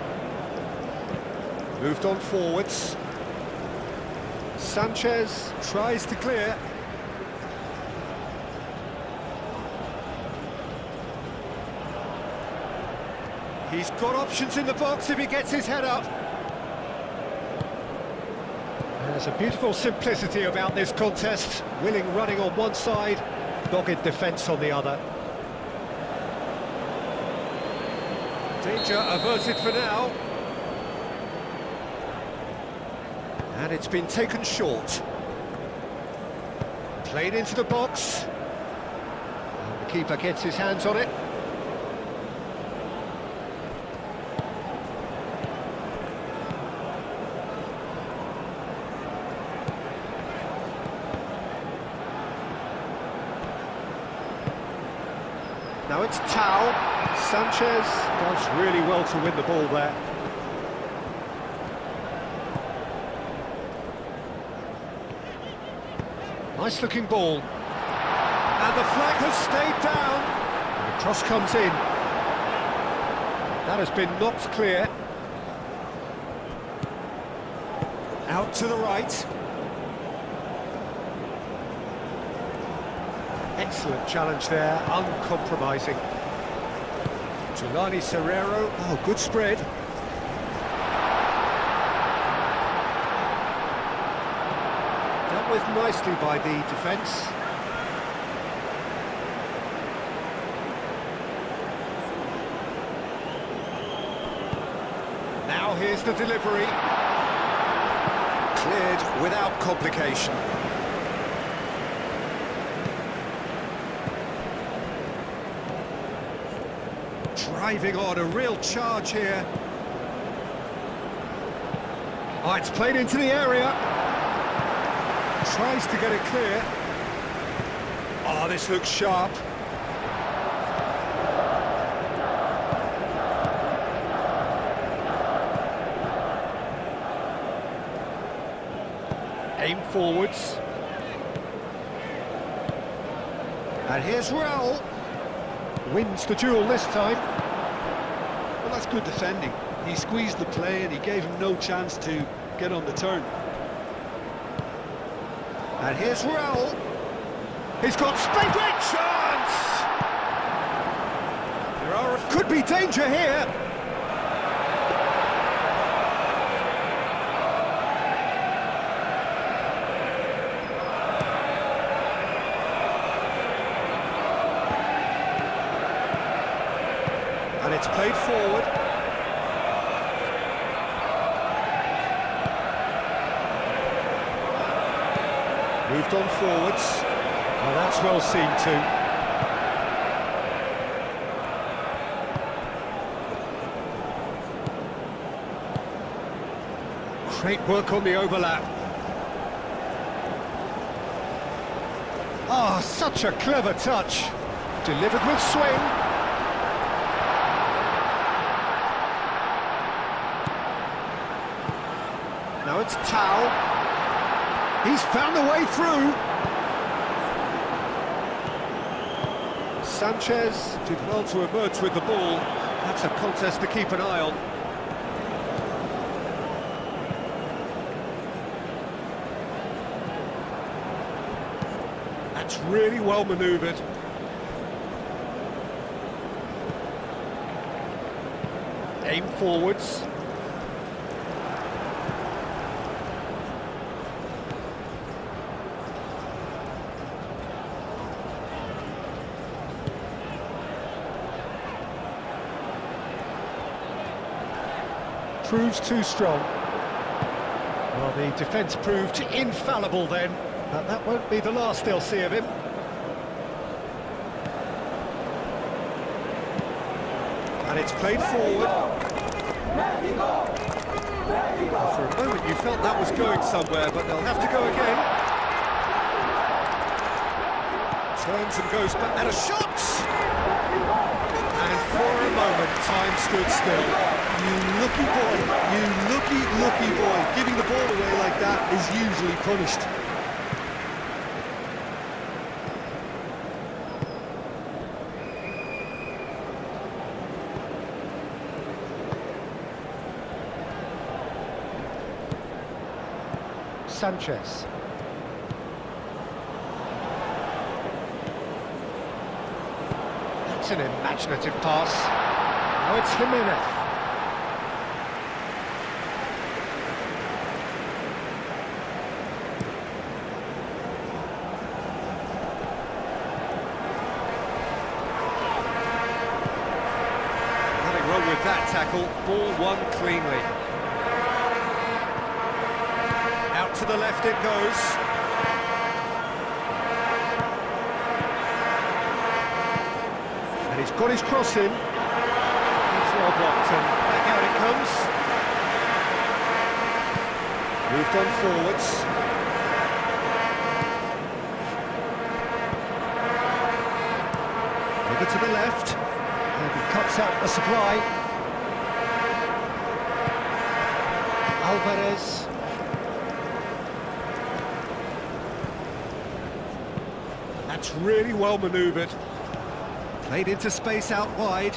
Moved on forwards. Sanchez tries to clear. He's got options in the box if he gets his head up. There's a beautiful simplicity about this contest. Willing running on one side, dogged defence on the other. Danger averted for now. And it's been taken short. Played into the box. And the keeper gets his hands on it. Now it's Tau. Sanchez does really well to win the ball there. Nice looking ball. And the flag has stayed down. And the cross comes in. That has been knocked clear. Out to the right. Excellent challenge there, uncompromising. Tulani Serrero, oh, good spread. Dealt with nicely by the defence. Now here's the delivery. Cleared without complication. Driving on, a real charge here. Oh, it's played into the area. Tries to get it clear. Oh, this looks sharp. Aim forwards. And here's Raul. Wins the duel this time. Well, that's good defending. He squeezed the play and he gave him no chance to get on the turn. And here's Raul. He's got space. Great chance! Could be danger here. And it's played forward. Moved on forwards. Oh, that's well seen too. Great work on the overlap. Ah, such a clever touch. Delivered with swing. Now it's Tau. He's found a way through. Sanchez did well to emerge with the ball. That's a contest to keep an eye on. That's really well manoeuvred. Aim forwards. Proves too strong. Well, the defence proved infallible then, but that won't be the last they'll see of him. And it's played forward. Well, for a moment you felt that was going somewhere, but they'll have to go again. Turns and goes back, and a shot! And for a moment, time stood still. You lucky boy, you lucky boy. Giving the ball away like that is usually punished. Sanchez. That's an imaginative pass. Now it's Jimenez. Nothing wrong with that tackle. Ball won cleanly. Out to the left it goes. And he's got his cross in. It's well blocked and back out it comes. Moved on forwards. Over to the left. And he cuts out the supply. Alvarez. That's really well manoeuvred. Played into space out wide.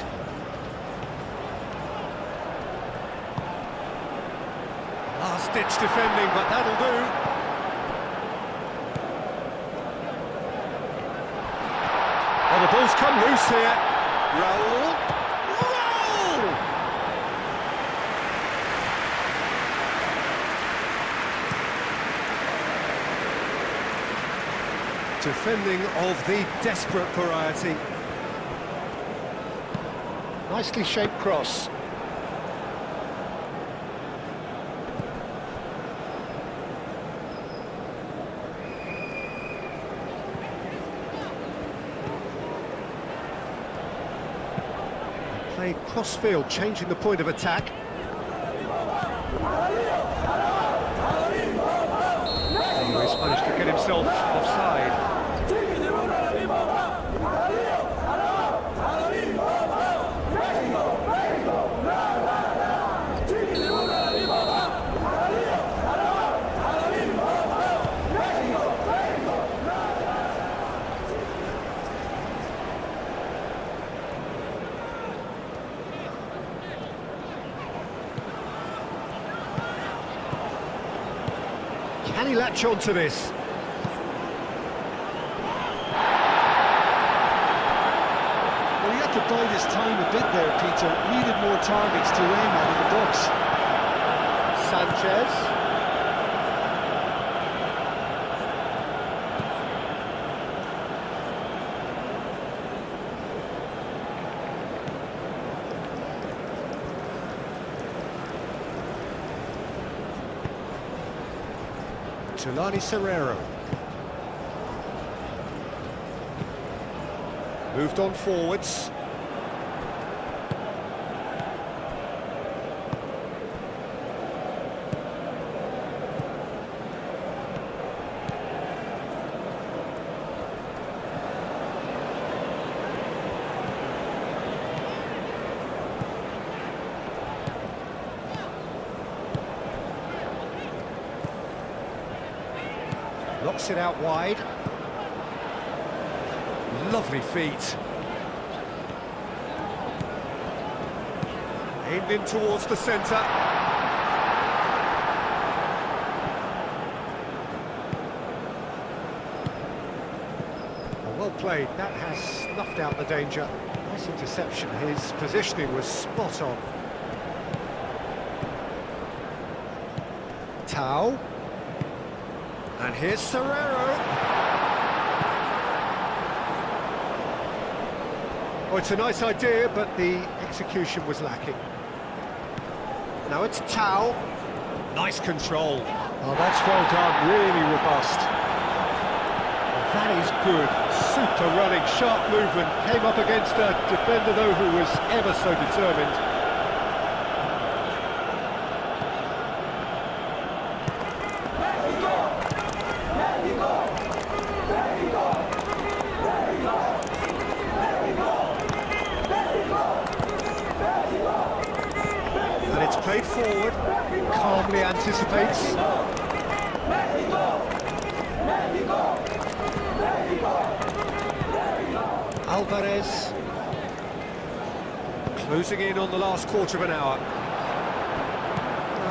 Last-ditch defending, but that'll do. Oh, the ball's come loose here. Roll. Roll! Defending of the desperate variety. Nicely shaped cross. Play cross-field, changing the point of attack. He's managed to get himself offside. Can he latch on to this? Well, he had to bide his time a bit there, Peter. Needed more targets to aim at in the box. Sanchez. Tulani Serrero. Moved on forwards. Knocks it out wide. Lovely feet. Aimed in towards the centre. Well played. That has snuffed out the danger. Nice interception. His positioning was spot on. Tau. And here's Serrero. Oh, it's a nice idea, but the execution was lacking. Now it's Tau. Nice control. Oh, that's well done, really robust. Well, that is good. Super running, sharp movement. Came up against a defender, though, who was ever so determined. And it's played forward, calmly anticipates. Alvarez closing in on the last quarter of an hour.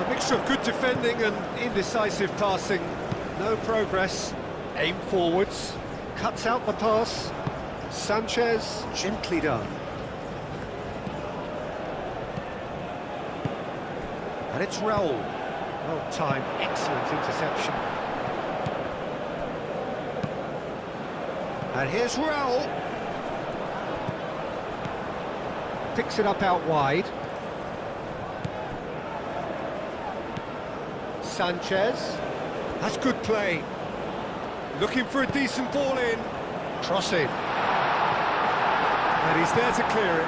A mixture of good defending and indecisive passing. No progress. Aim forwards, cuts out the pass. Sanchez, gently done. And it's Raul. Well timed, excellent interception. And here's Raul. Picks it up out wide. Sanchez. That's good play. Looking for a decent ball in. Crossing. And he's there to clear it.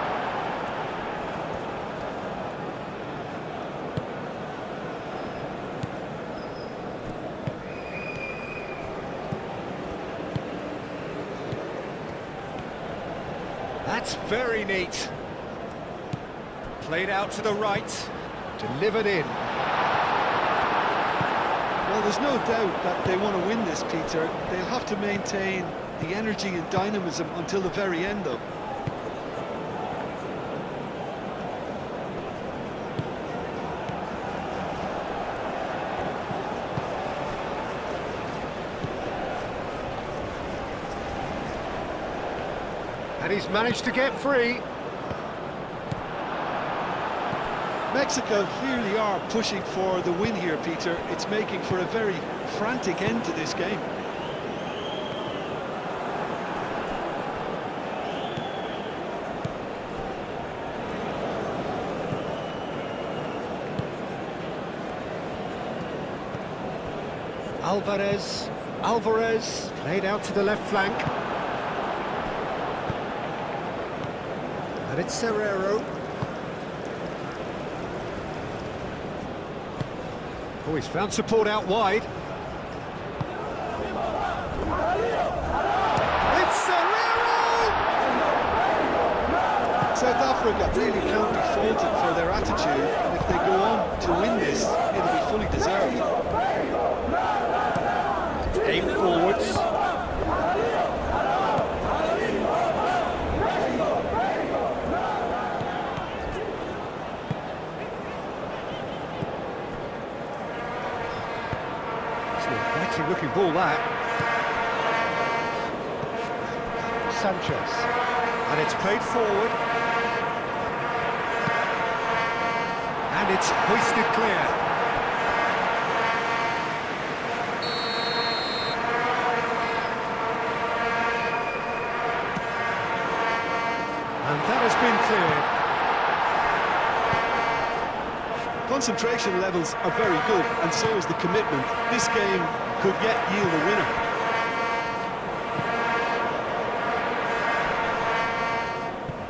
That's very neat. Played out to the right, delivered in. Well, there's no doubt that they want to win this, Peter. They'll have to maintain the energy and dynamism until the very end, though. And he's managed to get free. Mexico clearly are pushing for the win here, Peter. It's making for a very frantic end to this game. Alvarez, played out to the left flank. And it's Serrero. Oh, he's found support out wide. It's Serrero! South Africa really can't be faulted for their attitude, and if they go on to win this, it'll be fully deserved. Aim forwards. Looking ball that. Sanchez. And it's played forward. And it's hoisted clear. And that has been cleared. Concentration levels are very good, and so is the commitment. This game could yet yield a winner.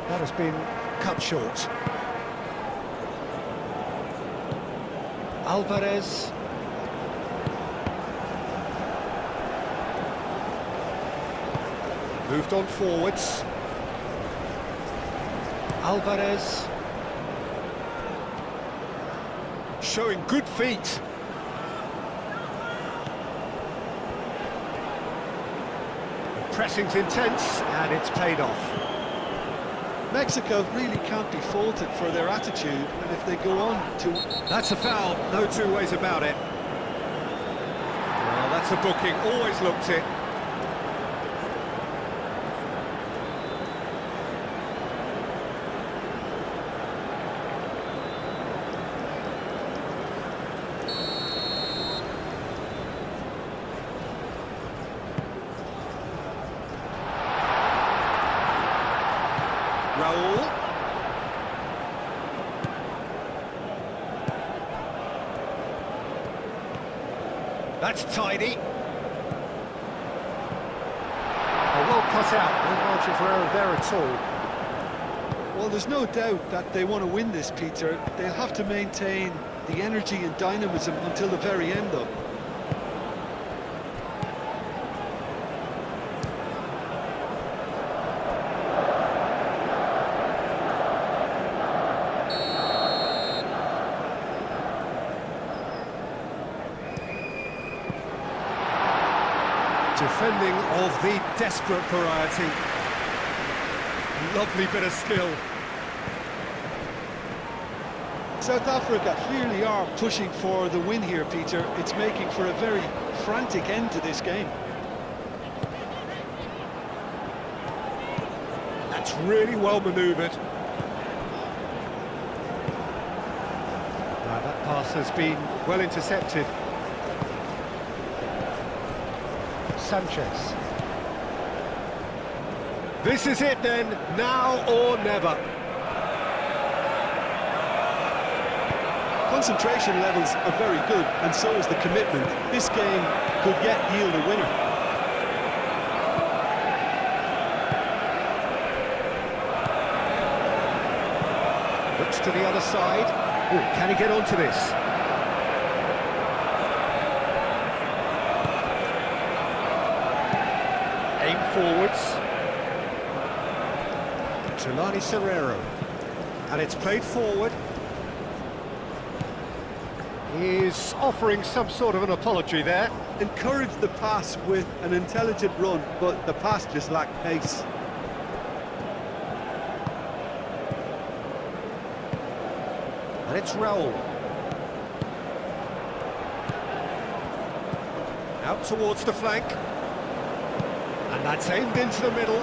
That has been cut short. Alvarez. Moved on forwards. Alvarez. Showing good feet. The pressing's intense and it's paid off. Mexico really can't be faulted for their attitude, and if they go on to... That's a foul, no two ways about it. Well, that's a booking, always looked it. Raul. That's tidy. Well cut out, no margin for error there at all. Well, there's no doubt that they want to win this, Peter. They'll have to maintain the energy and dynamism until the very end, though. Defending of the desperate variety. Lovely bit of skill. South Africa clearly are pushing for the win here, Peter. It's making for a very frantic end to this game. That's really well manoeuvred. Now that pass has been well intercepted. Sanchez. This is it then, now or never. Concentration levels are very good, and so is the commitment. This game could yet yield a winner. Looks to the other side. Ooh, can he get onto this? Aim forwards. Tulani Serrero. And it's played forward. He's offering some sort of an apology there. Encouraged the pass with an intelligent run, but the pass just lacked pace. And it's Raul. Out towards the flank. And that's aimed into the middle.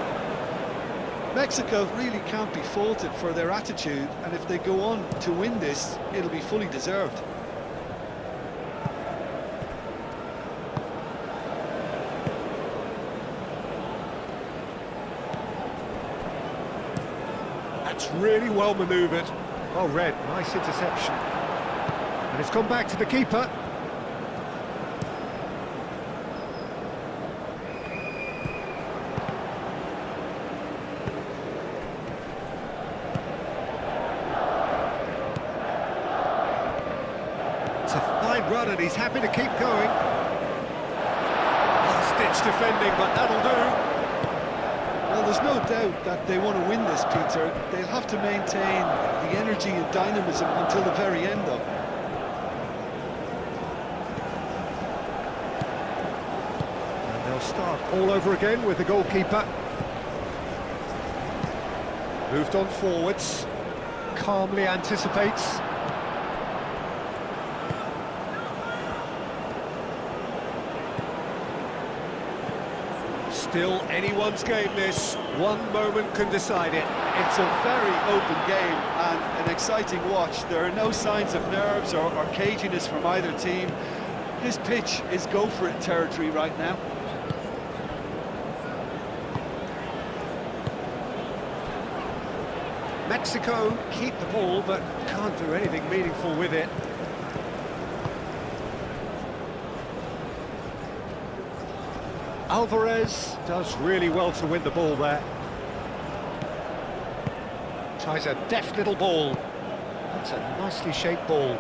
Mexico really can't be faulted for their attitude, and if they go on to win this, it'll be fully deserved. That's really well manoeuvred. Well read, nice interception. And it's gone back to the keeper. It's a fine run and he's happy to keep going. Last-ditch defending, but that'll do. Well, there's no doubt that they want to win this, Peter. They'll have to maintain the energy and dynamism until the very end, though. And they'll start all over again with the goalkeeper. Moved on forwards. Calmly anticipates. Still anyone's game, this. One moment can decide it. It's a very open game and an exciting watch. There are no signs of nerves or caginess from either team. This pitch is go-for-it territory right now. Mexico keep the ball, but can't do anything meaningful with it. Alvarez does really well to win the ball there. Tries a deft little ball. That's a nicely shaped ball.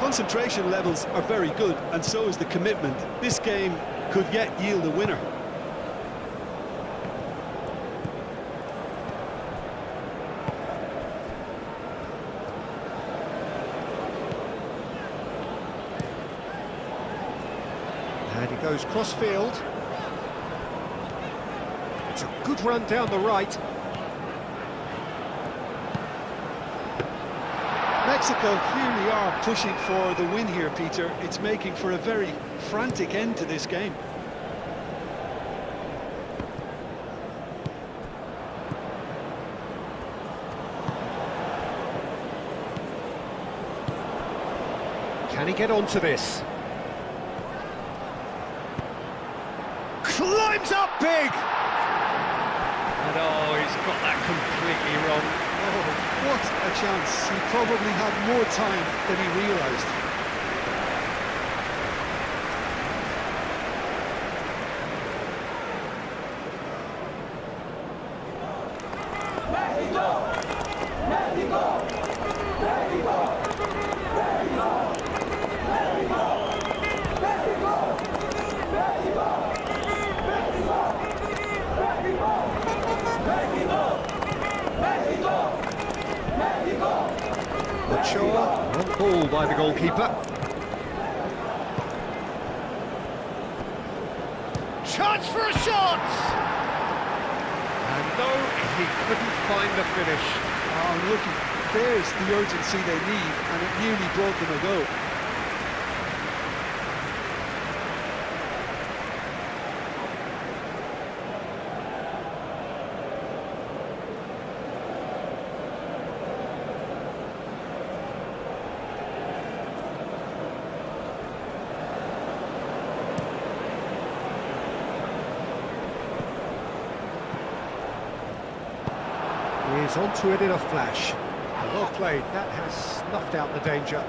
Concentration levels are very good, and so is the commitment. This game could yet yield a winner. And he goes cross-field. It's a good run down the right. Mexico clearly are pushing for the win here, Peter. It's making for a very frantic end to this game. Can he get onto this? Climbs up big! And oh, he's got that completely wrong. Oh, what a chance. He probably had more time than he realised. Mexico! Mexico! Mexico! Mexico! Mexico! Mexico! Mature, on ball by the goalkeeper. Chance for a shot! And no, he couldn't find the finish. Oh, look, there's the urgency they need, and it nearly brought them a goal. He's onto it in a flash. Well played, that has snuffed out the danger.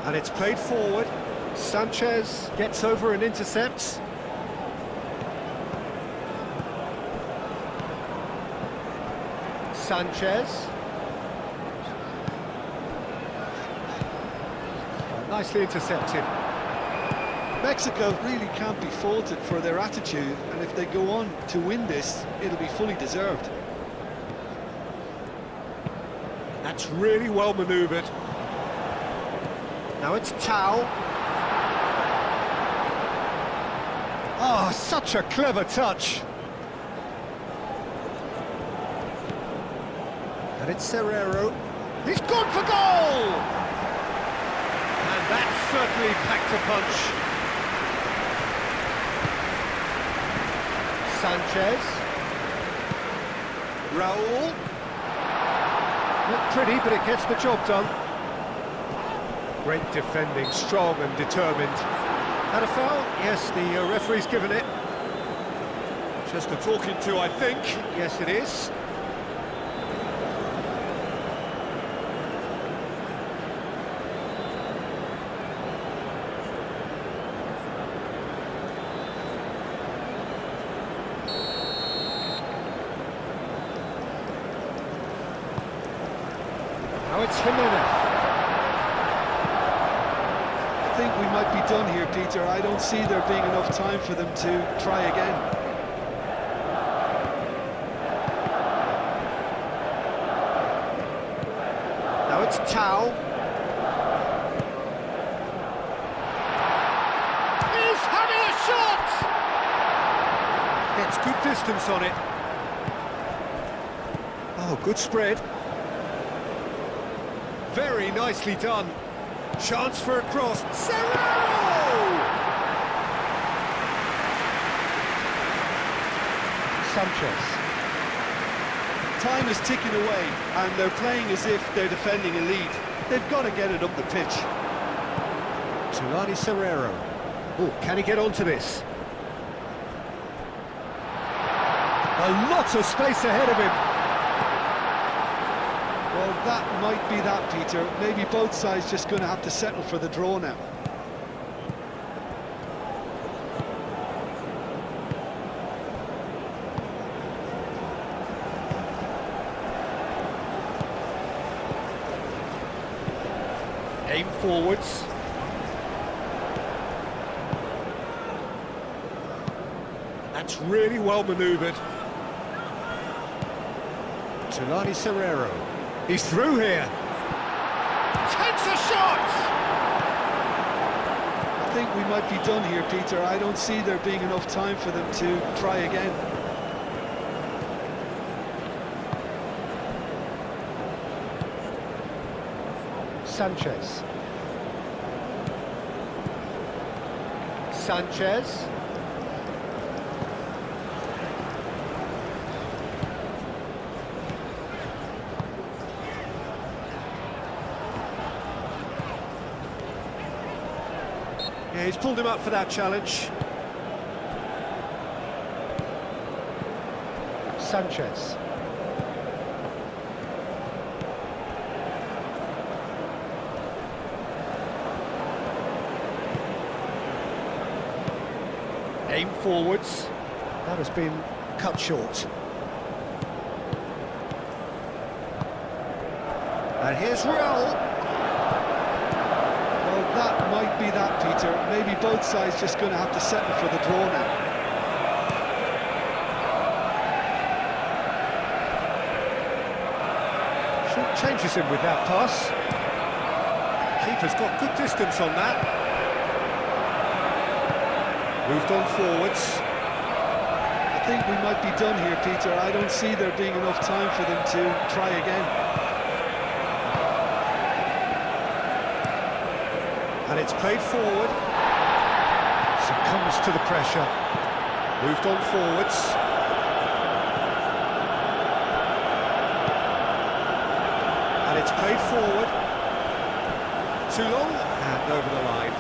And it's played forward. Sanchez gets over and intercepts. Sanchez. Nicely intercepted. Mexico really can't be faulted for their attitude, and if they go on to win this, it'll be fully deserved. That's really well manoeuvred. Now it's Tau. Oh, such a clever touch. And it's Serrero. He's gone for goal! And that certainly packed a punch. Sanchez. Raul. Not pretty, but it gets the job done. Great defending, strong and determined. And a foul? Yes, the referee's given it. Just a talking to, I think. Yes, it is. Now it's Jimenez. I think we might be done here, Peter. I don't see there being enough time for them to try again. Now it's Tau. He's having a shot! Gets good distance on it. Oh, good spread. Very nicely done. Chance for a cross. Serrero! Sanchez. Time is ticking away, and they're playing as if they're defending a lead. They've got to get it up the pitch. Tulani Serrero. Oh, can he get onto this? A lot of space ahead of him. Well, that might be that, Peter. Maybe both sides just going to have to settle for the draw now. Aim forwards. That's really well manoeuvred. Tulani Serrero. He's through here. Takes a shot! I think we might be done here, Peter. I don't see there being enough time for them to try again. Sanchez. Sanchez. Yeah, he's pulled him up for that challenge. Sanchez. Aim forwards. That has been cut short. And here's Raul. Well, that might be that, Peter. Maybe both sides just going to have to settle for the draw now. Short changes him with that pass. Keeper's got good distance on that. Moved on forwards. I think we might be done here, Peter. I don't see there being enough time for them to try again. And it's played forward. Succumbs to the pressure. Moved on forwards. And it's played forward. Too long and over the line.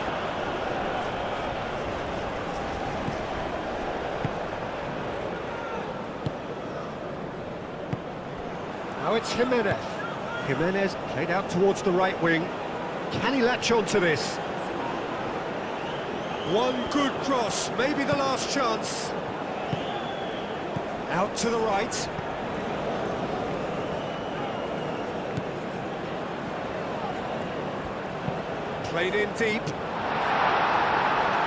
Now it's Jimenez. Jimenez played out towards the right wing. Can he latch on to this? One good cross, maybe the last chance. Out to the right. Played in deep.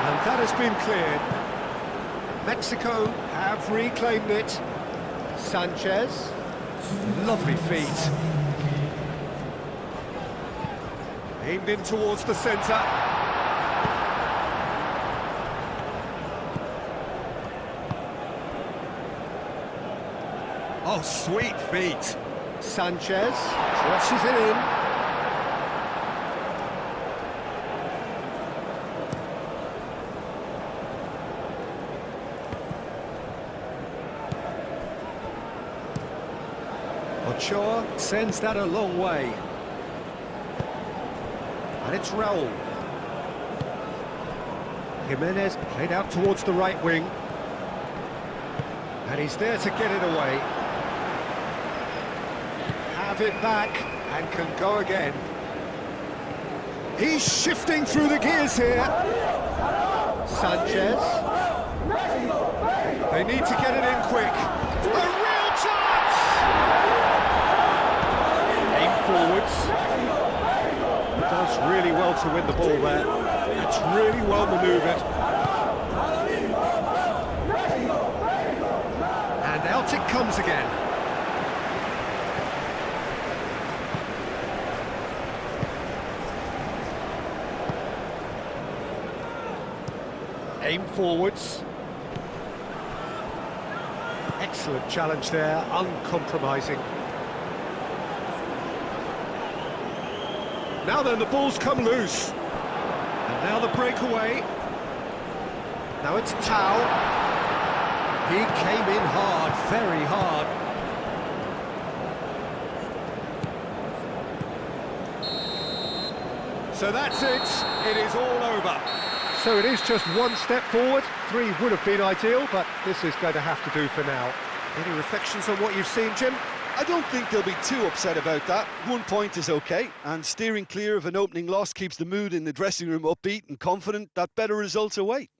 And that has been cleared. Mexico have reclaimed it. Sanchez. Lovely feet. Aimed in towards the centre. Oh, sweet feet. Sanchez crosses it in. Ochoa sends that a long way. And it's Raul. Jimenez played out towards the right wing. And he's there to get it away. Have it back and can go again. He's shifting through the gears here. Sanchez. They need to get it in quick. A real chance! Aim forwards. Does really well to win the ball there. It's really well manoeuvred. And out it comes again. Aim forwards. Excellent challenge there, uncompromising. Now then, the ball's come loose. And now the breakaway. Now it's Tau. He came in hard, very hard. So that's it. It is all over. So it is just one step forward. 3 would have been ideal, but this is going to have to do for now. Any reflections on what you've seen, Jim? I don't think they'll be too upset about that. 1 point is okay, and steering clear of an opening loss keeps the mood in the dressing room upbeat and confident that better results await.